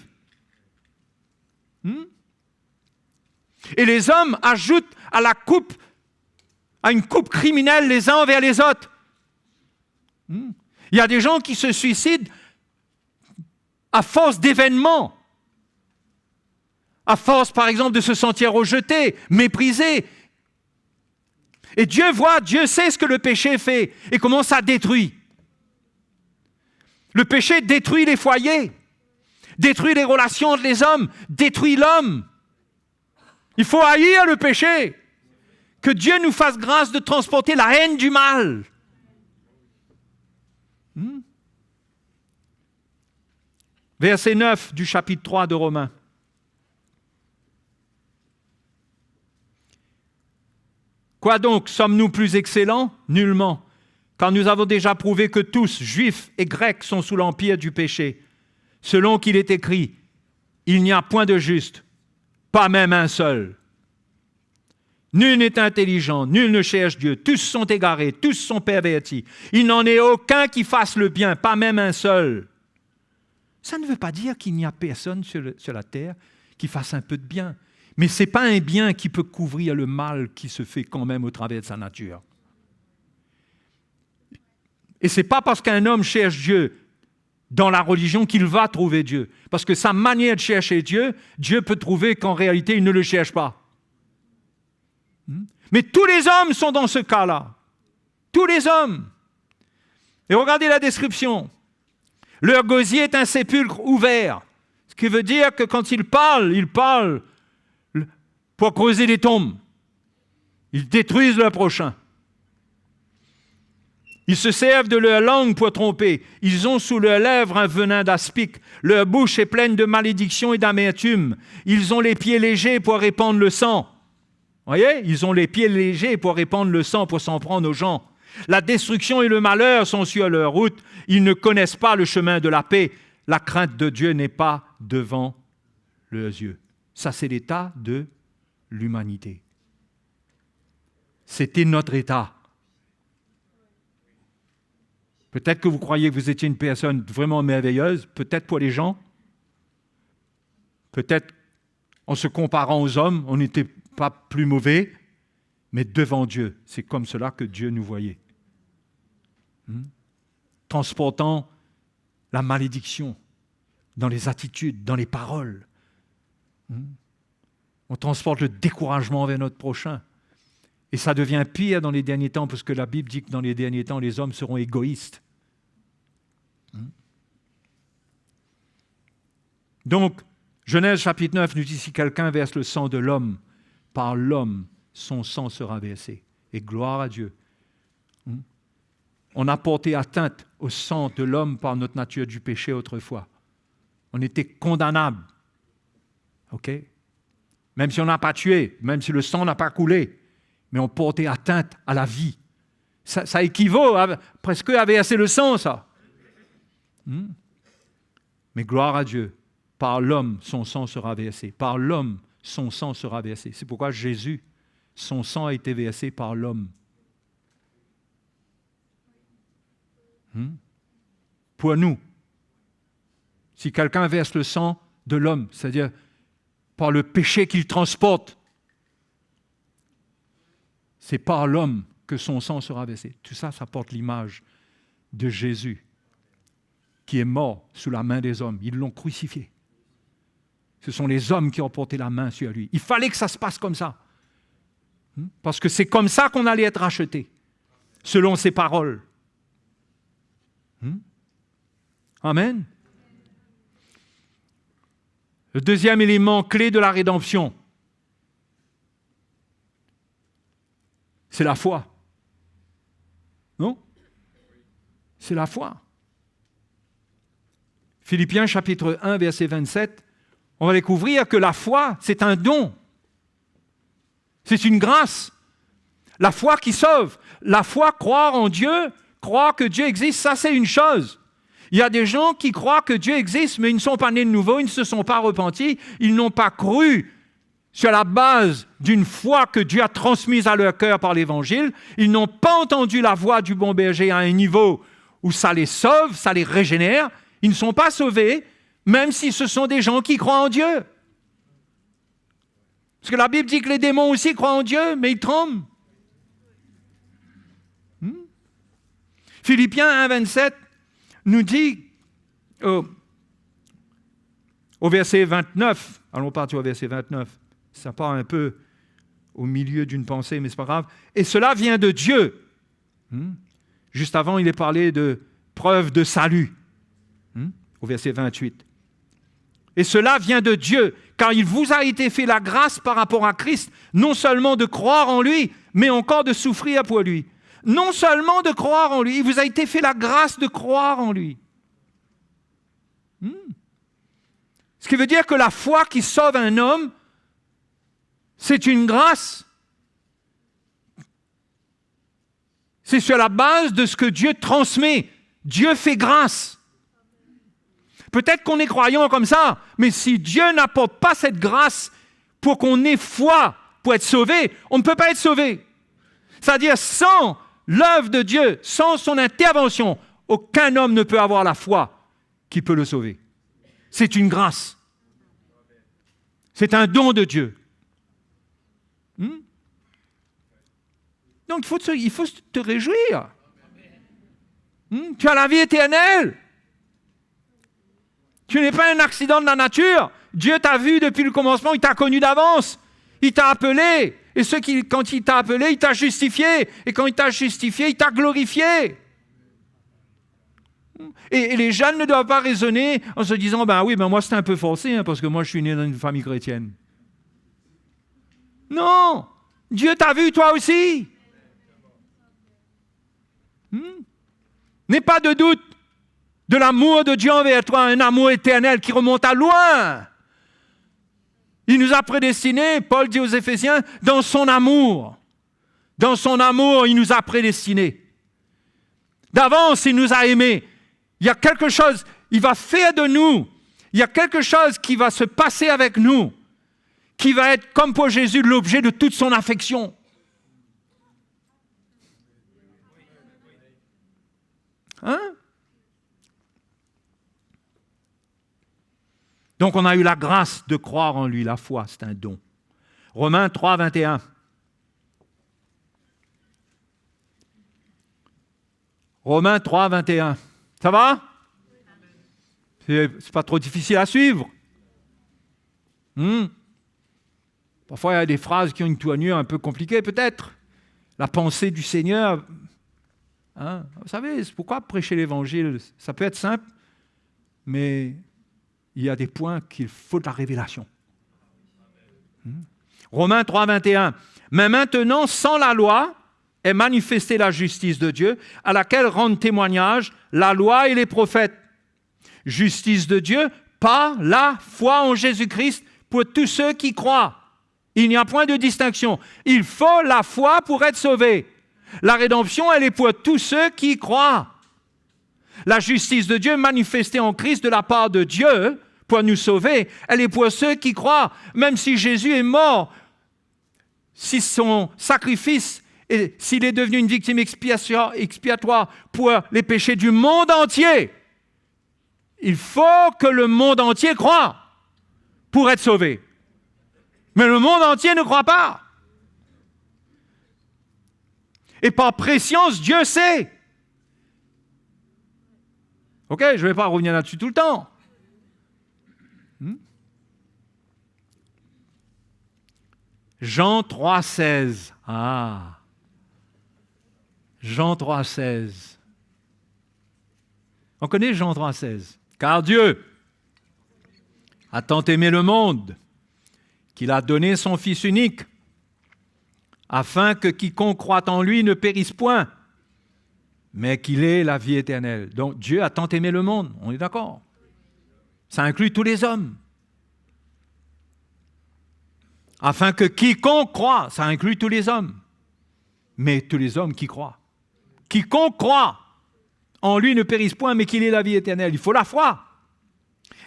Et les hommes ajoutent à une coupe criminelle les uns envers les autres. Il y a des gens qui se suicident à force d'événements. À force, par exemple, de se sentir rejeté, méprisé. Et Dieu sait ce que le péché fait et comment ça détruit. Le péché détruit les foyers, détruit les relations entre les hommes, détruit l'homme. Il faut haïr le péché. Que Dieu nous fasse grâce de transporter la haine du mal. Verset 9 du chapitre 3 de Romains. Quoi donc, sommes-nous plus excellents? Nullement, car nous avons déjà prouvé que tous, juifs et grecs, sont sous l'empire du péché. Selon qu'il est écrit, il n'y a point de juste, pas même un seul. Nul n'est intelligent, nul ne cherche Dieu, tous sont égarés, tous sont pervertis. Il n'en est aucun qui fasse le bien, pas même un seul. Ça ne veut pas dire qu'il n'y a personne sur la terre qui fasse un peu de bien. Mais ce n'est pas un bien qui peut couvrir le mal qui se fait quand même au travers de sa nature. Et ce n'est pas parce qu'un homme cherche Dieu dans la religion qu'il va trouver Dieu. Parce que sa manière de chercher Dieu, Dieu peut trouver qu'en réalité, il ne le cherche pas. Mais tous les hommes sont dans ce cas-là. Tous les hommes. Et regardez la description. Leur gosier est un sépulcre ouvert. Ce qui veut dire que quand ils parlent pour creuser des tombes. Ils détruisent leur prochain. Ils se servent de leur langue pour tromper. Ils ont sous leurs lèvres un venin d'aspic. Leur bouche est pleine de malédiction et d'amertume. Ils ont les pieds légers pour répandre le sang. Voyez, ils ont les pieds légers pour répandre le sang, pour s'en prendre aux gens. La destruction et le malheur sont sur leur route. Ils ne connaissent pas le chemin de la paix. La crainte de Dieu n'est pas devant leurs yeux. Ça, c'est l'état de l'humanité. C'était notre état. Peut-être que vous croyez que vous étiez une personne vraiment merveilleuse, peut-être pour les gens. Peut-être en se comparant aux hommes, on n'était pas plus mauvais, mais devant Dieu, c'est comme cela que Dieu nous voyait. Transportant la malédiction dans les attitudes, dans les paroles. On transporte le découragement vers notre prochain. Et ça devient pire dans les derniers temps, parce que la Bible dit que dans les derniers temps, les hommes seront égoïstes. Donc, Genèse chapitre 9 nous dit, si quelqu'un verse le sang de l'homme, par l'homme, son sang sera versé. Et gloire à Dieu. On a porté atteinte au sang de l'homme par notre nature du péché autrefois. On était condamnable. OK? Même si on n'a pas tué, même si le sang n'a pas coulé, mais on portait atteinte à la vie. Ça équivaut presque à verser le sang, ça. Mais gloire à Dieu, par l'homme, son sang sera versé. Par l'homme, son sang sera versé. C'est pourquoi Jésus, son sang a été versé par l'homme. Pour nous, si quelqu'un verse le sang de l'homme, c'est-à-dire par le péché qu'il transporte, c'est par l'homme que son sang sera versé. Tout ça, ça porte l'image de Jésus qui est mort sous la main des hommes. Ils l'ont crucifié. Ce sont les hommes qui ont porté la main sur lui. Il fallait que ça se passe comme ça. Parce que c'est comme ça qu'on allait être racheté, selon ses paroles. Amen. Le deuxième élément clé de la rédemption, c'est la foi. Non? C'est la foi. Philippiens chapitre 1, verset 27, on va découvrir que la foi, c'est un don. C'est une grâce. La foi qui sauve. La foi, croire en Dieu, croire que Dieu existe, ça c'est une chose. Il y a des gens qui croient que Dieu existe, mais ils ne sont pas nés de nouveau, ils ne se sont pas repentis, ils n'ont pas cru sur la base d'une foi que Dieu a transmise à leur cœur par l'Évangile. Ils n'ont pas entendu la voix du bon berger à un niveau où ça les sauve, ça les régénère. Ils ne sont pas sauvés, même si ce sont des gens qui croient en Dieu. Parce que la Bible dit que les démons aussi croient en Dieu, mais ils tremblent. Philippiens 1, 27 nous dit, au verset 29, allons partir au verset 29, ça part un peu au milieu d'une pensée, mais ce n'est pas grave. Et cela vient de Dieu. Juste avant, il est parlé de preuve de salut, au verset 28. Et cela vient de Dieu, car il vous a été fait la grâce par rapport à Christ, non seulement de croire en lui, mais encore de souffrir pour lui. Non seulement de croire en lui, il vous a été fait la grâce de croire en lui. Ce qui veut dire que la foi qui sauve un homme, c'est une grâce. C'est sur la base de ce que Dieu transmet. Dieu fait grâce. Peut-être qu'on est croyant comme ça, mais si Dieu n'apporte pas cette grâce pour qu'on ait foi, pour être sauvé, on ne peut pas être sauvé. C'est-à-dire, sans l'œuvre de Dieu, sans son intervention, aucun homme ne peut avoir la foi qui peut le sauver. C'est une grâce. C'est un don de Dieu. Donc, il faut te réjouir. Tu as la vie éternelle. Tu n'es pas un accident de la nature. Dieu t'a vu depuis le commencement, il t'a connu d'avance. Il t'a appelé. Et quand il t'a appelé, il t'a justifié. Et quand il t'a justifié, il t'a glorifié. Et les jeunes ne doivent pas raisonner en se disant, moi c'est un peu forcé, parce que moi je suis né dans une famille chrétienne. Non, Dieu t'a vu toi aussi. N'aie pas de doute de l'amour de Dieu envers toi, un amour éternel qui remonte à loin. Il nous a prédestinés, Paul dit aux Éphésiens, dans son amour. Dans son amour, il nous a prédestinés. D'avance, il nous a aimés. Il y a quelque chose, il va faire de nous, il y a quelque chose qui va se passer avec nous, qui va être, comme pour Jésus, l'objet de toute son affection. Donc on a eu la grâce de croire en lui, la foi, c'est un don. Romains 3, 21. Romains 3, 21. Ça va? C'est pas trop difficile à suivre. Parfois, il y a des phrases qui ont une tournure un peu compliquée, peut-être. La pensée du Seigneur. Vous savez, c'est pourquoi prêcher l'Évangile, ça peut être simple, mais il y a des points qu'il faut de la révélation. Romains 3, 21. Mais maintenant, sans la loi, est manifestée la justice de Dieu, à laquelle rendent témoignage la loi et les prophètes. Justice de Dieu par la foi en Jésus-Christ pour tous ceux qui croient. Il n'y a point de distinction. Il faut la foi pour être sauvé. La rédemption, elle est pour tous ceux qui croient. La justice de Dieu manifestée en Christ de la part de Dieu pour nous sauver, elle est pour ceux qui croient. Même si Jésus est mort, si son sacrifice, et s'il est devenu une victime expiatoire pour les péchés du monde entier, il faut que le monde entier croie pour être sauvé. Mais le monde entier ne croit pas. Et par préscience, Dieu sait. Ok, je ne vais pas revenir là-dessus tout le temps. Jean 3, 16. Jean 3, 16. On connaît Jean 3, 16. Car Dieu a tant aimé le monde qu'il a donné son Fils unique, afin que quiconque croit en lui ne périsse point, mais qu'il ait la vie éternelle. Donc Dieu a tant aimé le monde, on est d'accord? Ça inclut tous les hommes. Afin que quiconque croit, ça inclut tous les hommes, mais tous les hommes qui croient. Quiconque croit en lui ne périsse point, mais qu'il ait la vie éternelle. Il faut la foi.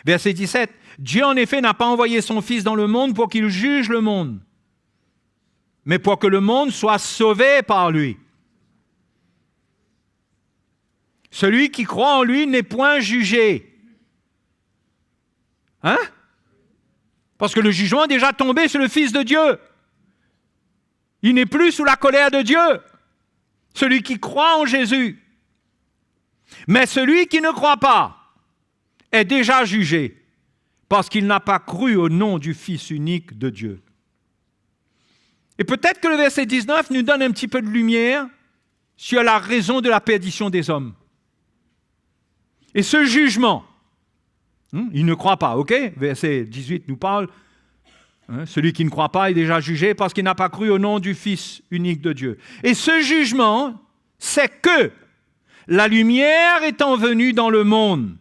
Verset 17. Dieu, en effet, n'a pas envoyé son Fils dans le monde pour qu'il juge le monde, mais pour que le monde soit sauvé par lui. Celui qui croit en lui n'est point jugé. Parce que le jugement est déjà tombé sur le Fils de Dieu. Il n'est plus sous la colère de Dieu. Celui qui croit en Jésus. Mais celui qui ne croit pas est déjà jugé, parce qu'il n'a pas cru au nom du Fils unique de Dieu. Et peut-être que le verset 19 nous donne un petit peu de lumière sur la raison de la perdition des hommes. Et ce jugement, il ne croit pas, ok? Verset 18 nous parle Celui qui ne croit pas est déjà jugé parce qu'il n'a pas cru au nom du Fils unique de Dieu. Et ce jugement, c'est que la lumière étant venue dans le monde,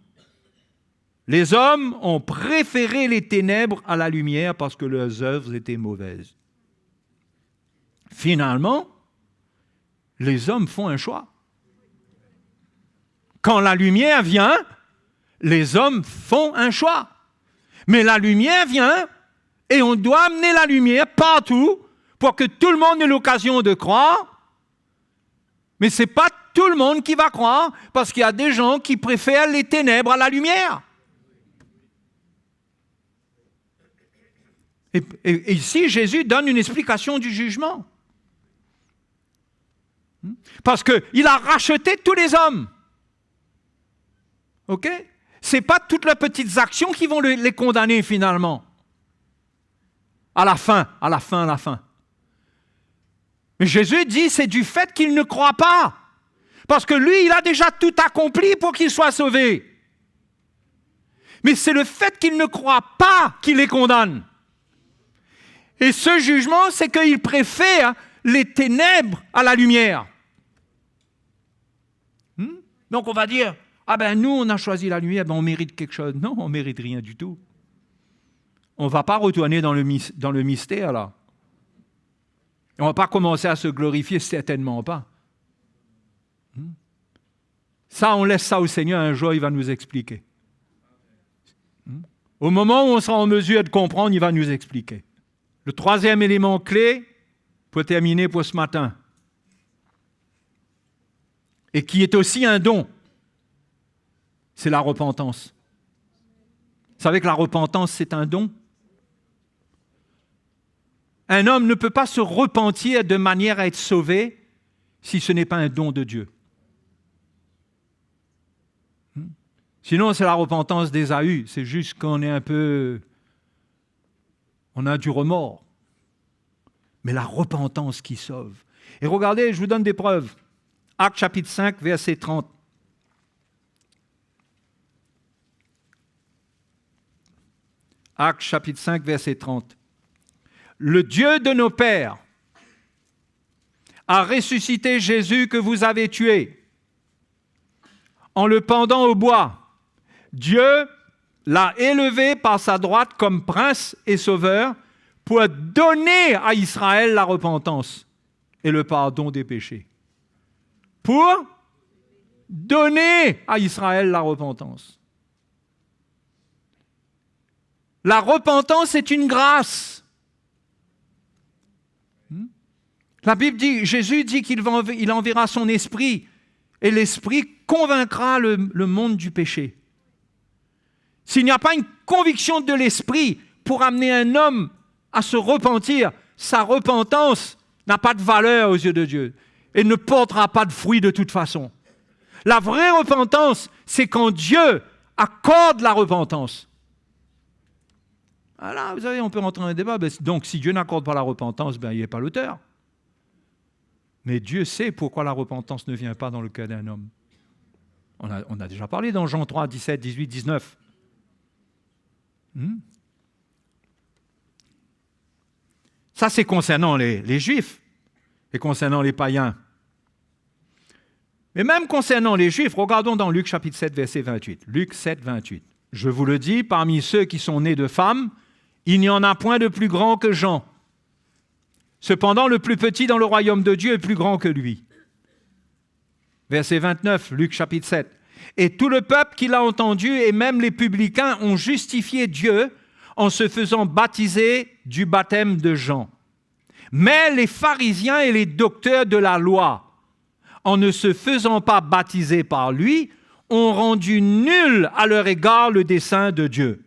les hommes ont préféré les ténèbres à la lumière parce que leurs œuvres étaient mauvaises. Finalement, les hommes font un choix. Quand la lumière vient, les hommes font un choix. Mais la lumière vient et on doit amener la lumière partout pour que tout le monde ait l'occasion de croire. Mais ce n'est pas tout le monde qui va croire parce qu'il y a des gens qui préfèrent les ténèbres à la lumière. Et ici, Jésus donne une explication du jugement. Parce qu'il a racheté tous les hommes. OK? Ce n'est pas toutes les petites actions qui vont les condamner finalement. À la fin. Mais Jésus dit, c'est du fait qu'il ne croit pas. Parce que lui, il a déjà tout accompli pour qu'il soit sauvé. Mais c'est le fait qu'il ne croit pas qui les condamne. Et ce jugement, c'est qu'il préfère les ténèbres à la lumière. Donc on va dire, ah ben nous on a choisi la lumière, ben on mérite quelque chose. Non, on ne mérite rien du tout. On ne va pas retourner dans le mystère là. On ne va pas commencer à se glorifier, certainement pas. Ça, on laisse ça au Seigneur, un jour il va nous expliquer. Au moment où on sera en mesure de comprendre, il va nous expliquer. Le troisième élément clé, pour terminer pour ce matin, et qui est aussi un don, c'est la repentance. Vous savez que la repentance, c'est un don? Un homme ne peut pas se repentir de manière à être sauvé si ce n'est pas un don de Dieu. Sinon, c'est la repentance d'Ésaü. C'est juste qu'on est on a du remords. Mais la repentance qui sauve. Et regardez, je vous donne des preuves. Actes chapitre 5, verset 30. Actes chapitre 5, verset 30. Le Dieu de nos pères a ressuscité Jésus que vous avez tué en le pendant au bois. Dieu l'a élevé par sa droite comme prince et sauveur pour donner à Israël la repentance et le pardon des péchés. Pour donner à Israël la repentance. La repentance est une grâce. La Bible dit, Jésus dit qu'il enverra son esprit et l'esprit convaincra le monde du péché. S'il n'y a pas une conviction de l'esprit pour amener un homme à se repentir, sa repentance n'a pas de valeur aux yeux de Dieu et ne portera pas de fruits de toute façon. La vraie repentance, c'est quand Dieu accorde la repentance. Alors, vous savez, on peut rentrer dans un débat. Donc, si Dieu n'accorde pas la repentance, il n'est pas l'auteur. Mais Dieu sait pourquoi la repentance ne vient pas dans le cœur d'un homme. On a déjà parlé dans Jean 3, 17, 18, 19. Ça, c'est concernant les Juifs et concernant les païens. Mais même concernant les Juifs, regardons dans Luc chapitre 7, verset 28. Luc 7, 28. Je vous le dis, parmi ceux qui sont nés de femmes, il n'y en a point de plus grand que Jean. Cependant, le plus petit dans le royaume de Dieu est plus grand que lui. Verset 29, Luc chapitre 7. Et tout le peuple qui l'a entendu, et même les publicains, ont justifié Dieu en se faisant baptiser du baptême de Jean. Mais les pharisiens et les docteurs de la loi, en ne se faisant pas baptiser par lui, ont rendu nul à leur égard le dessein de Dieu.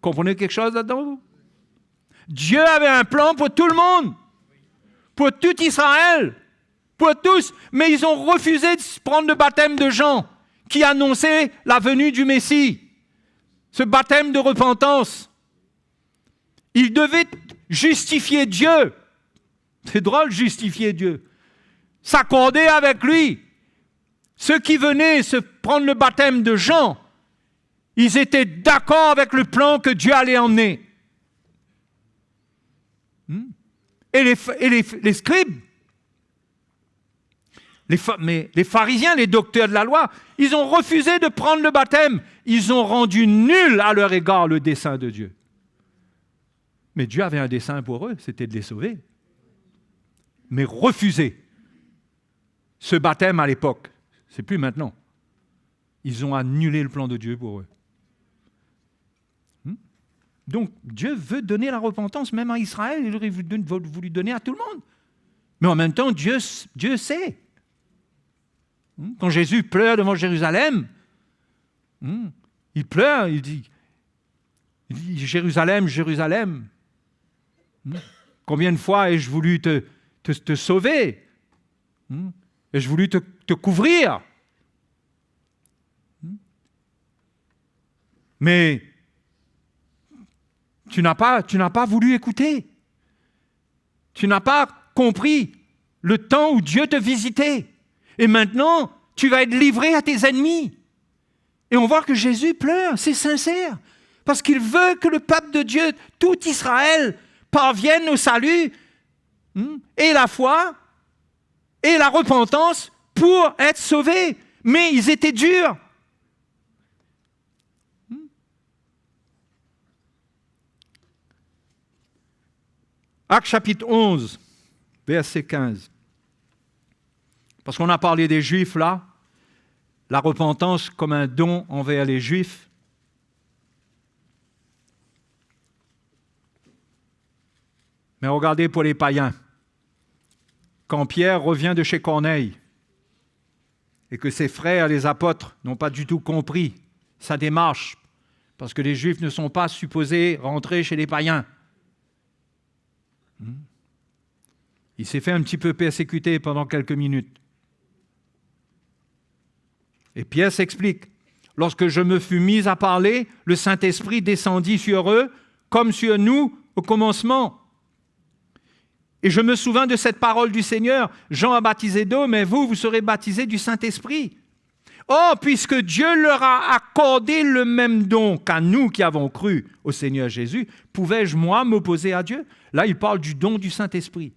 Comprenez quelque chose là-dedans? Dieu avait un plan pour tout le monde, pour tout Israël, pour tous, mais ils ont refusé de prendre le baptême de Jean, qui annonçait la venue du Messie, ce baptême de repentance. Ils devaient justifier Dieu. C'est drôle, justifier Dieu. S'accorder avec lui. Ceux qui venaient se prendre le baptême de Jean, Ils étaient d'accord avec le plan que Dieu allait emmener. Et les scribes, mais les pharisiens, les docteurs de la loi, ils ont refusé de prendre le baptême. Ils ont rendu nul à leur égard le dessein de Dieu. Mais Dieu avait un dessein pour eux, c'était de les sauver. Mais refuser ce baptême à l'époque, c'est plus maintenant. Ils ont annulé le plan de Dieu pour eux. Donc, Dieu veut donner la repentance, même à Israël, il aurait voulu donner à tout le monde. Mais en même temps, Dieu sait. Quand Jésus pleure devant Jérusalem, il pleure, il dit Jérusalem, Jérusalem, combien de fois ai-je voulu te sauver? Ai-je voulu te couvrir? Mais tu n'as pas voulu écouter. Tu n'as pas compris le temps où Dieu te visitait. Et maintenant, tu vas être livré à tes ennemis. Et on voit que Jésus pleure, c'est sincère. Parce qu'il veut que le peuple de Dieu, tout Israël, parvienne au salut, et la foi, et la repentance pour être sauvés. Mais ils étaient durs. Actes chapitre 11, verset 15. Parce qu'on a parlé des Juifs là, la repentance comme un don envers les Juifs. Mais regardez pour les païens. Quand Pierre revient de chez Corneille et que ses frères, les apôtres, n'ont pas du tout compris sa démarche, parce que les Juifs ne sont pas supposés rentrer chez les païens. Il s'est fait un petit peu persécuter pendant quelques minutes. Et Pierre s'explique. Lorsque je me fus mis à parler, le Saint-Esprit descendit sur eux, comme sur nous au commencement. Et je me souvins de cette parole du Seigneur. Jean a baptisé d'eau, mais vous serez baptisés du Saint-Esprit. Or, puisque Dieu leur a accordé le même don qu'à nous qui avons cru au Seigneur Jésus, pouvais-je, moi, m'opposer à Dieu? Là, il parle du don du Saint-Esprit.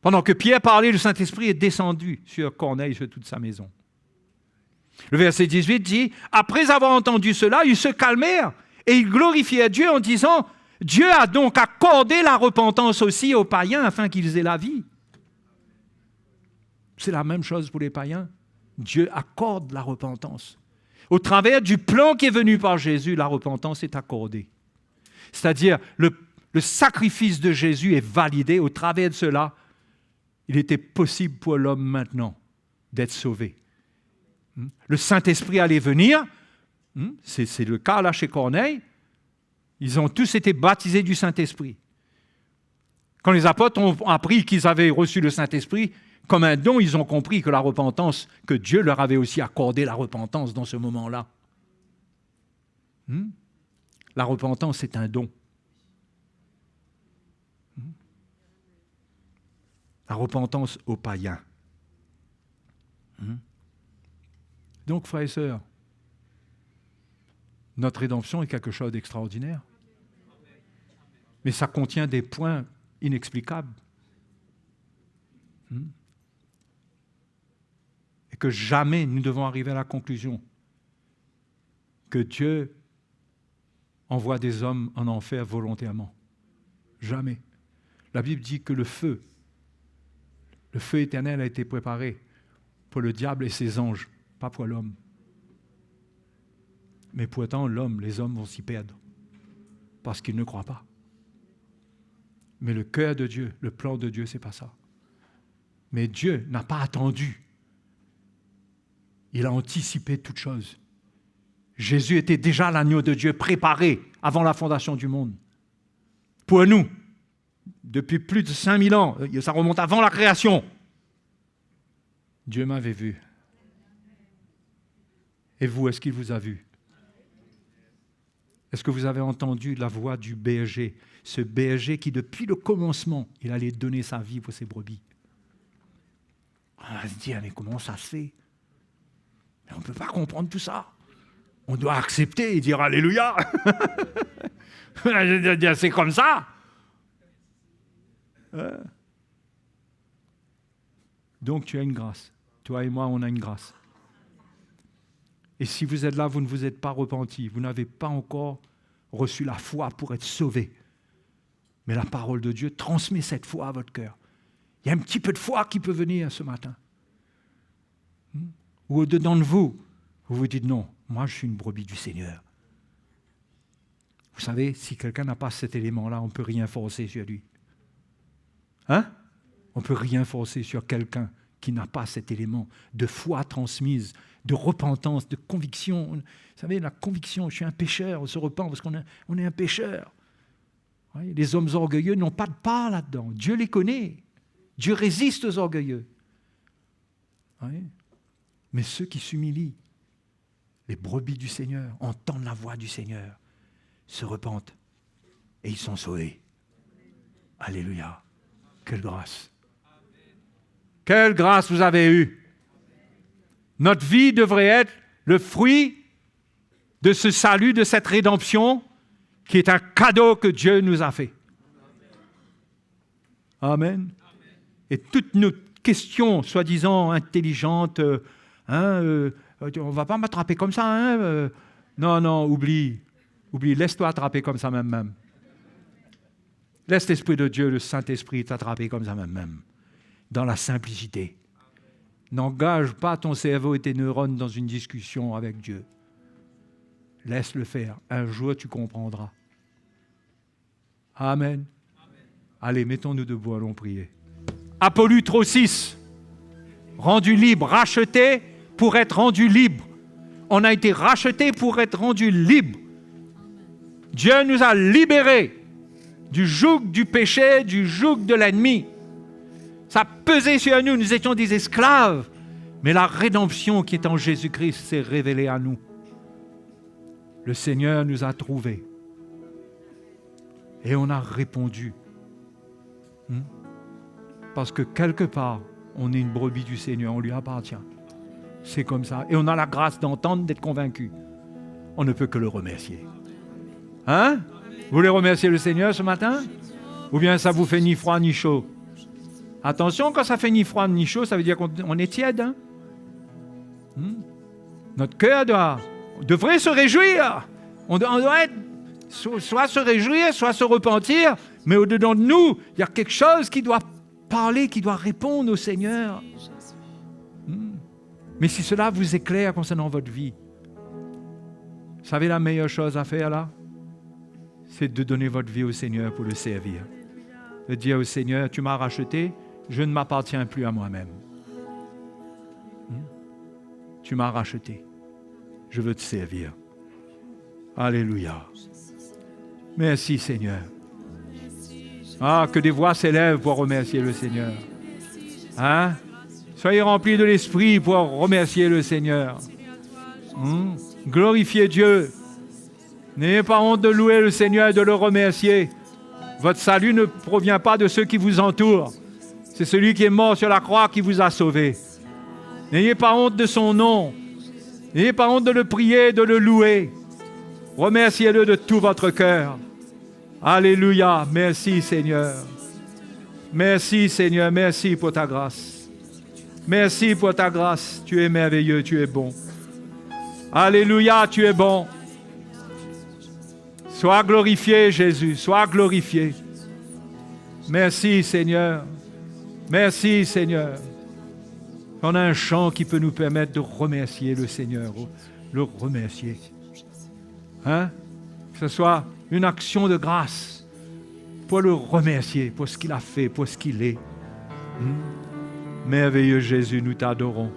Pendant que Pierre parlait, le Saint-Esprit est descendu sur Corneille, sur toute sa maison. Le verset 18 dit, « Après avoir entendu cela, ils se calmèrent et ils glorifièrent Dieu en disant, « Dieu a donc accordé la repentance aussi aux païens afin qu'ils aient la vie. » C'est la même chose pour les païens. Dieu accorde la repentance. Au travers du plan qui est venu par Jésus, la repentance est accordée. C'est-à-dire, le sacrifice de Jésus est validé. Au travers de cela, il était possible pour l'homme maintenant d'être sauvé. Le Saint-Esprit allait venir. C'est le cas là chez Corneille. Ils ont tous été baptisés du Saint-Esprit. Quand les apôtres ont appris qu'ils avaient reçu le Saint-Esprit comme un don, ils ont compris que la repentance, que Dieu leur avait aussi accordé la repentance dans ce moment-là. La repentance, c'est un don. La repentance aux païens. Donc, frères et sœurs, notre rédemption est quelque chose d'extraordinaire. Mais ça contient des points inexplicables. Et que jamais nous devons arriver à la conclusion que Dieu envoie des hommes en enfer volontairement. Jamais. La Bible dit que le feu éternel a été préparé pour le diable et ses anges, pas pour l'homme. Mais pourtant, les hommes vont s'y perdre parce qu'ils ne croient pas. Mais le cœur de Dieu, le plan de Dieu, c'est pas ça. Mais Dieu n'a pas attendu. Il a anticipé toutes choses. Jésus était déjà l'agneau de Dieu préparé avant la fondation du monde. Pour nous, depuis plus de 5000 ans, ça remonte avant la création. Dieu m'avait vu. Et vous, est-ce qu'il vous a vu? Est-ce que vous avez entendu la voix du berger? Ce berger qui, depuis le commencement, il allait donner sa vie pour ses brebis. On va se dire, mais comment ça se fait? Mais on ne peut pas comprendre tout ça. On doit accepter et dire Alléluia. C'est comme ça. Donc tu as une grâce. Toi et moi, on a une grâce. Et si vous êtes là, vous ne vous êtes pas repenti, vous n'avez pas encore reçu la foi pour être sauvé. Mais la parole de Dieu transmet cette foi à votre cœur. Il y a un petit peu de foi qui peut venir ce matin. Ou au-dedans de vous, vous vous dites non, moi je suis une brebis du Seigneur. Vous savez, si quelqu'un n'a pas cet élément-là, on ne peut rien forcer sur lui. On ne peut rien forcer sur quelqu'un qui n'a pas cet élément de foi transmise, de repentance, de conviction. Vous savez, la conviction, je suis un pécheur, on se repent parce qu'on est un pécheur. Oui, les hommes orgueilleux n'ont pas de part là-dedans. Dieu les connaît. Dieu résiste aux orgueilleux. Oui. Mais ceux qui s'humilient, les brebis du Seigneur, entendent la voix du Seigneur, se repentent et ils sont sauvés. Alléluia. Quelle grâce. Quelle grâce vous avez eue. Notre vie devrait être le fruit de ce salut, de cette rédemption, qui est un cadeau que Dieu nous a fait. Amen. Et toutes nos questions, soi-disant intelligentes, on ne va pas m'attraper comme ça. Non, oublie, laisse-toi attraper comme ça même. Laisse l'Esprit de Dieu, le Saint-Esprit, t'attraper comme ça même. Dans la simplicité. N'engage pas ton cerveau et tes neurones dans une discussion avec Dieu. Laisse-le faire. Un jour, tu comprendras. Amen. Allez, mettons-nous debout, allons prier. Apollu 6. Rendu libre, racheté pour être rendu libre. On a été racheté pour être rendu libre. Dieu nous a libérés du joug du péché, du joug de l'ennemi. Ça pesait sur nous, nous étions des esclaves. Mais la rédemption qui est en Jésus-Christ s'est révélée à nous. Le Seigneur nous a trouvés. Et on a répondu. Parce que quelque part, on est une brebis du Seigneur, on lui appartient. C'est comme ça. Et on a la grâce d'entendre, d'être convaincu. On ne peut que le remercier. Vous voulez remercier le Seigneur ce matin? Ou bien ça vous fait ni froid ni chaud? Attention, quand ça fait ni froid ni chaud, ça veut dire qu'on est tiède. Notre cœur devrait se réjouir. On doit être, soit se réjouir, soit se repentir, mais au-dedans de nous, il y a quelque chose qui doit parler, qui doit répondre au Seigneur. Mais si cela vous éclaire concernant votre vie, vous savez la meilleure chose à faire là? C'est de donner votre vie au Seigneur pour le servir. De dire au Seigneur, tu m'as racheté, je ne m'appartiens plus à moi-même. Tu m'as racheté. Je veux te servir. Alléluia. Merci Seigneur. Que des voix s'élèvent pour remercier le Seigneur. Soyez remplis de l'Esprit pour remercier le Seigneur. Glorifiez Dieu. N'ayez pas honte de louer le Seigneur et de le remercier. Votre salut ne provient pas de ceux qui vous entourent. C'est celui qui est mort sur la croix qui vous a sauvé. N'ayez pas honte de son nom. N'ayez pas honte de le prier, de le louer. Remerciez-le de tout votre cœur. Alléluia. Merci Seigneur. Merci Seigneur. Merci pour ta grâce. Merci pour ta grâce. Tu es merveilleux, tu es bon. Alléluia, tu es bon. Sois glorifié Jésus, sois glorifié. Merci Seigneur. Merci Seigneur. On a un chant qui peut nous permettre de remercier le Seigneur, le remercier. Que ce soit une action de grâce pour le remercier, pour ce qu'il a fait, pour ce qu'il est. Merveilleux Jésus, nous t'adorons.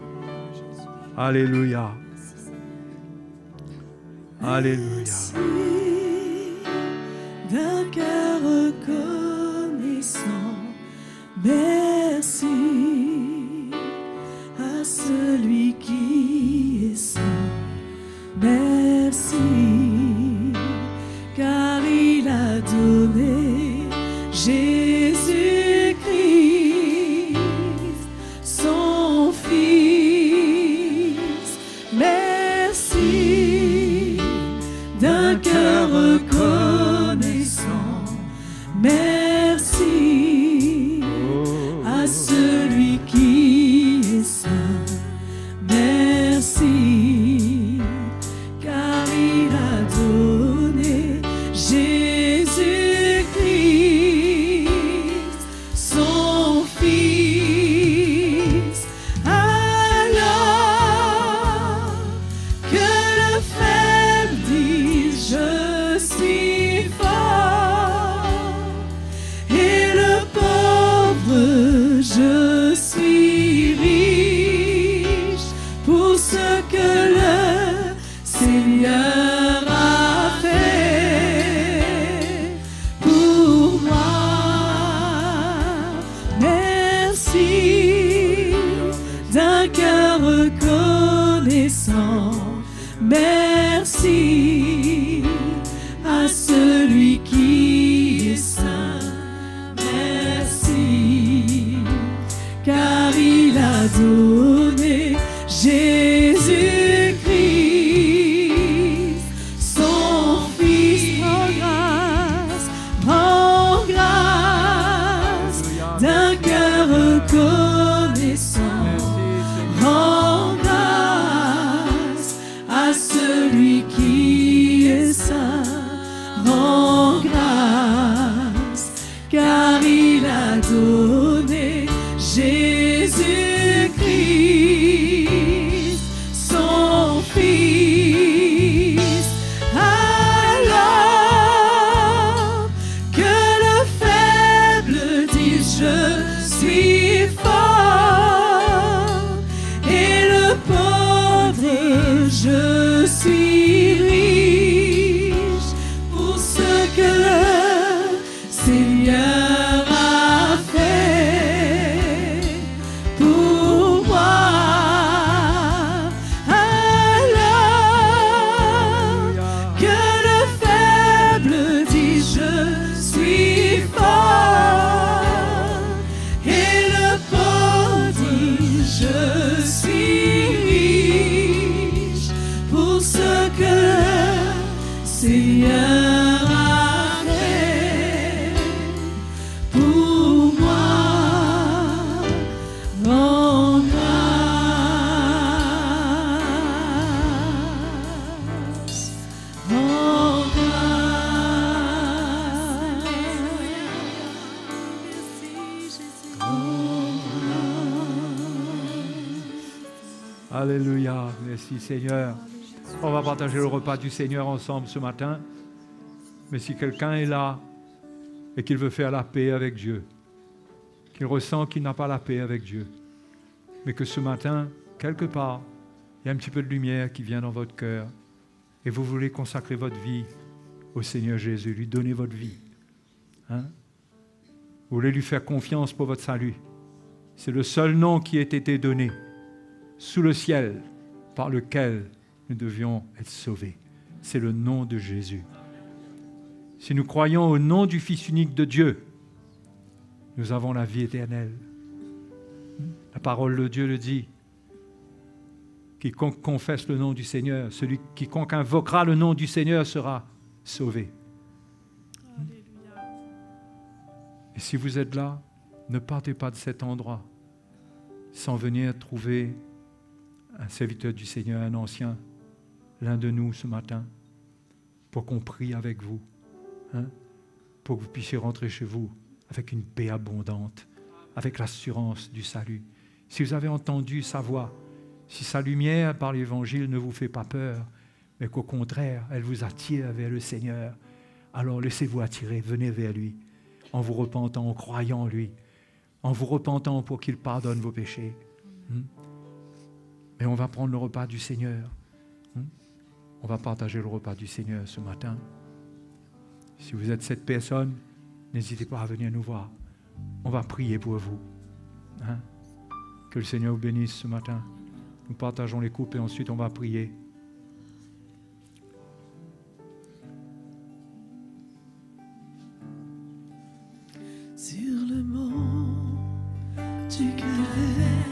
Alléluia. Alléluia. D'un cœur reconnaissant, merci à celui qui est saint. Merci, car il a donné Jésus-Christ, son Fils. Merci. merci, car il a donné Jésus-Christ, son Fils. Alors que le faible dise je suis fort, et le pauvre je suis riche, pour ce que le Seigneur a fait pour moi. Merci d'un cœur reconnaissant. Merci à celui qui est saint. Merci, car il a donné Jésus-Christ, son Fils. Rends grâce d'un cœur reconnaissant. Rends grâce à celui qui est saint. Rends grâce, car il a donné Jésus-Christ, son Fils. Alors que le faible dise je suis fort, et le pauvre je suis riche, pour ce que le Seigneur a fait pour moi. Alors que le faible dit je suis fort, et le pauvre dit je suis riche, pour ce que le Seigneur a fait pour moi. Rends grâce, rends grâce. Alléluia, merci Seigneur. On va partager le repas du Seigneur ensemble ce matin. Mais si quelqu'un est là et qu'il veut faire la paix avec Dieu, qu'il ressent qu'il n'a pas la paix avec Dieu, mais que ce matin, quelque part, il y a un petit peu de lumière qui vient dans votre cœur et vous voulez consacrer votre vie au Seigneur Jésus, lui donner votre vie. Hein? Vous voulez lui faire confiance pour votre salut. C'est le seul nom qui ait été donné sous le ciel par lequel nous devions être sauvés. C'est le nom de Jésus. Si nous croyons au nom du Fils unique de Dieu, nous avons la vie éternelle. La parole de Dieu le dit. Quiconque confesse le nom du Seigneur, quiconque invoquera le nom du Seigneur sera sauvé. Et si vous êtes là, ne partez pas de cet endroit sans venir trouver un serviteur du Seigneur, un ancien, l'un de nous ce matin, pour qu'on prie avec vous, hein, pour que vous puissiez rentrer chez vous avec une paix abondante, avec l'assurance du salut. Si vous avez entendu sa voix, si sa lumière par l'Évangile ne vous fait pas peur, mais qu'au contraire, elle vous attire vers le Seigneur, alors laissez-vous attirer, venez vers lui, en vous repentant, en croyant en lui, en vous repentant pour qu'il pardonne vos péchés. Et on va prendre le repas du Seigneur. On va partager le repas du Seigneur ce matin. Si vous êtes cette personne, n'hésitez pas à venir nous voir. On va prier pour vous. Hein? Que le Seigneur vous bénisse ce matin. Nous partageons les coupes et ensuite on va prier. Sur le mont du Calvaire,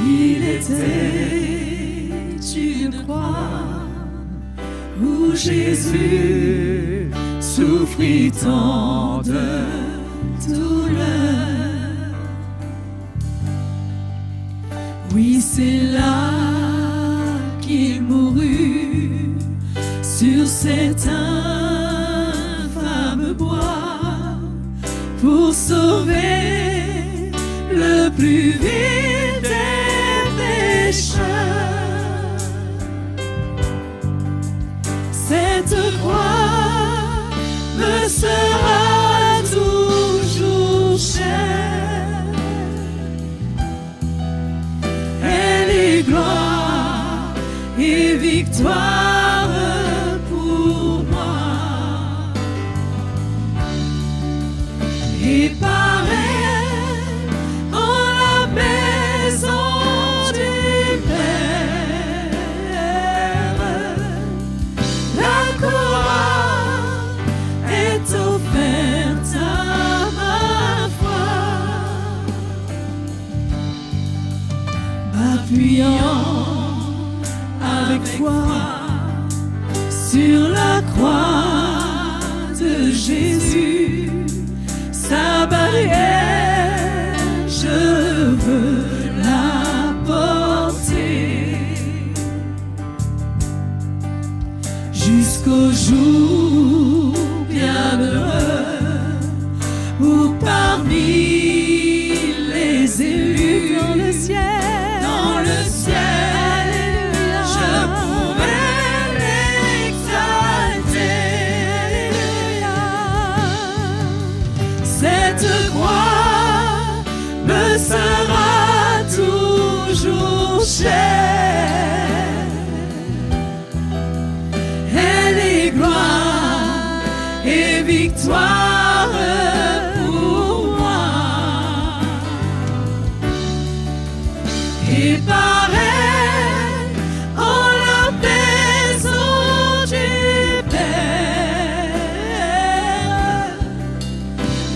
il était une croix où Jésus souffrit tant de douleur. Oui, c'est là cet infâme bois pour sauver le plus vil des pécheurs. Cette croix me sera toujours chère. Elle est gloire et victoire pour moi. Et par elle, en la maison du Père, la couronne est offerte à ma foi. M'appuyant avec foi sur la croix de Jésus, sa barrière, je veux la porter jusqu'au jour bienheureux où parmi les élus dans le ciel, je pourrai l'exalter. Cette croix me sera toujours chère. Elle est gloire et victoire pour moi. Et par elle, en la maison du Père,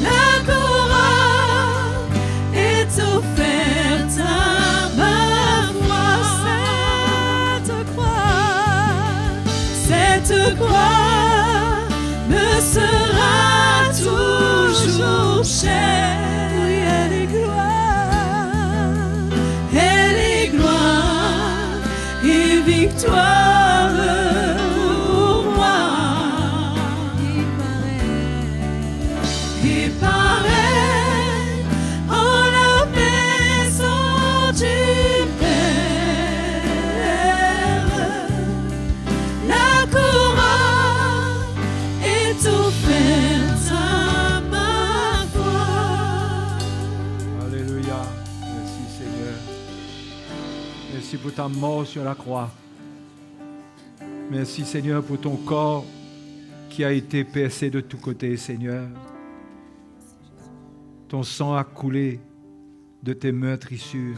la couronne est offerte à ma foi. Cette croix me sera toujours chère. Oui, elle est gloire et victoire pour moi. Et par elle, en la maison du Père, la couronne est offerte à ma foi. Alléluia. Merci Seigneur. Merci pour ta mort sur la croix. Merci Seigneur pour ton corps qui a été percé de tous côtés, Seigneur. Ton sang a coulé de tes meurtrissures.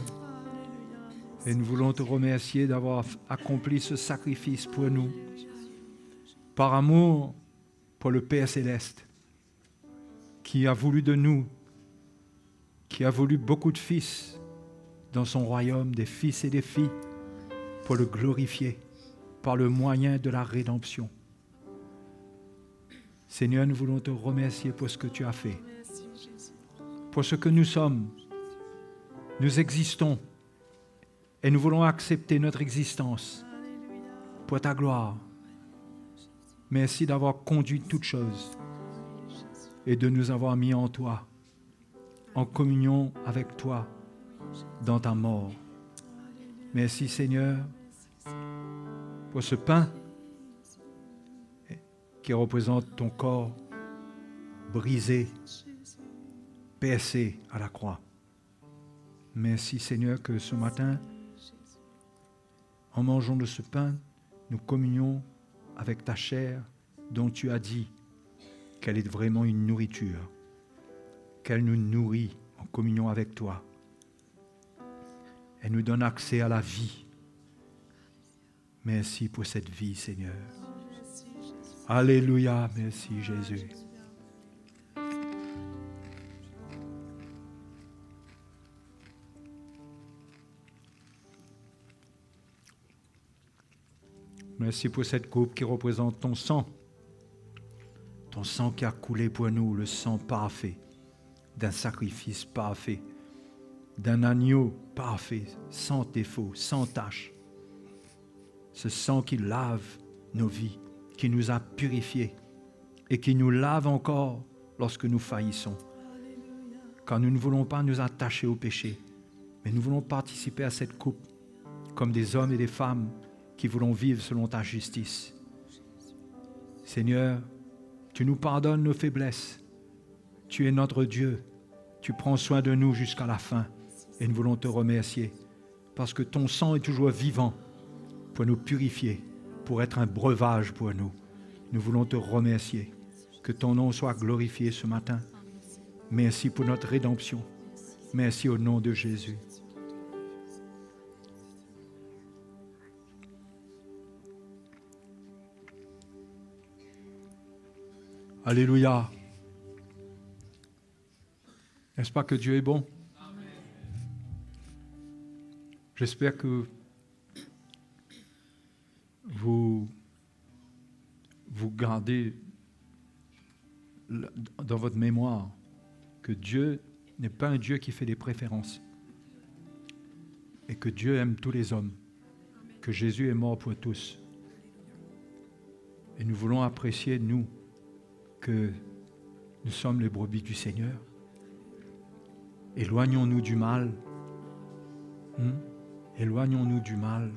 Et nous voulons te remercier d'avoir accompli ce sacrifice pour nous. Par amour pour le Père Céleste, qui a voulu de nous, qui a voulu beaucoup de fils dans son royaume, des fils et des filles, pour le glorifier par le moyen de la rédemption. Seigneur, nous voulons te remercier pour ce que tu as fait, pour ce que nous sommes. Nous existons et nous voulons accepter notre existence pour ta gloire. Merci d'avoir conduit toutes choses et de nous avoir mis en toi, en communion avec toi dans ta mort. Merci Seigneur pour ce pain qui représente ton corps brisé, percé à la croix. Merci Seigneur que ce matin, en mangeant de ce pain, nous communions avec ta chair dont tu as dit qu'elle est vraiment une nourriture, qu'elle nous nourrit en communion avec toi. Elle nous donne accès à la vie. Merci pour cette vie, Seigneur. Alléluia, merci Jésus. Merci pour cette coupe qui représente ton sang qui a coulé pour nous, le sang parfait, d'un sacrifice parfait, d'un agneau parfait, sans défaut, sans tache. Ce sang qui lave nos vies, qui nous a purifiés et qui nous lave encore lorsque nous faillissons. Car nous ne voulons pas nous attacher au péché, mais nous voulons participer à cette coupe comme des hommes et des femmes qui voulons vivre selon ta justice. Seigneur, tu nous pardonnes nos faiblesses. Tu es notre Dieu. Tu prends soin de nous jusqu'à la fin. Et nous voulons te remercier parce que ton sang est toujours vivant pour nous purifier, pour être un breuvage pour nous. Nous voulons te remercier. Que ton nom soit glorifié ce matin. Merci pour notre rédemption. Merci au nom de Jésus. Alléluia. N'est-ce pas que Dieu est bon? J'espère que vous gardez dans votre mémoire que Dieu n'est pas un Dieu qui fait des préférences et que Dieu aime tous les hommes, que Jésus est mort pour tous. Et nous voulons apprécier, nous, que nous sommes les brebis du Seigneur. Éloignons-nous du mal. Éloignons-nous du mal.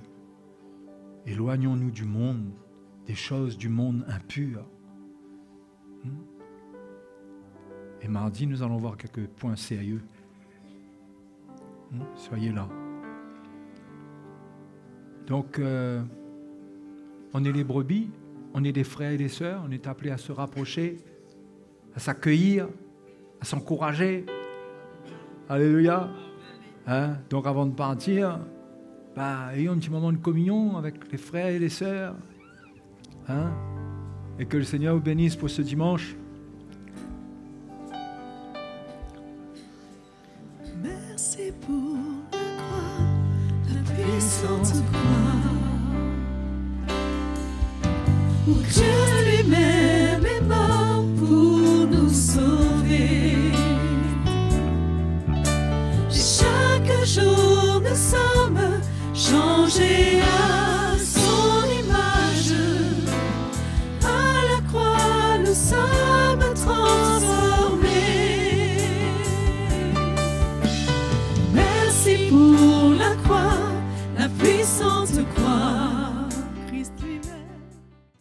Éloignons-nous du monde, des choses du monde impures. Et mardi, nous allons voir quelques points sérieux. Soyez là. Donc, on est les brebis, on est des frères et des sœurs, on est appelés à se rapprocher, à s'accueillir, à s'encourager. Alléluia. Donc, avant de partir, ayons un petit moment de communion avec les frères et les sœurs. Et que le Seigneur vous bénisse pour ce dimanche. Merci pour la croix, la puissante croix, où Dieu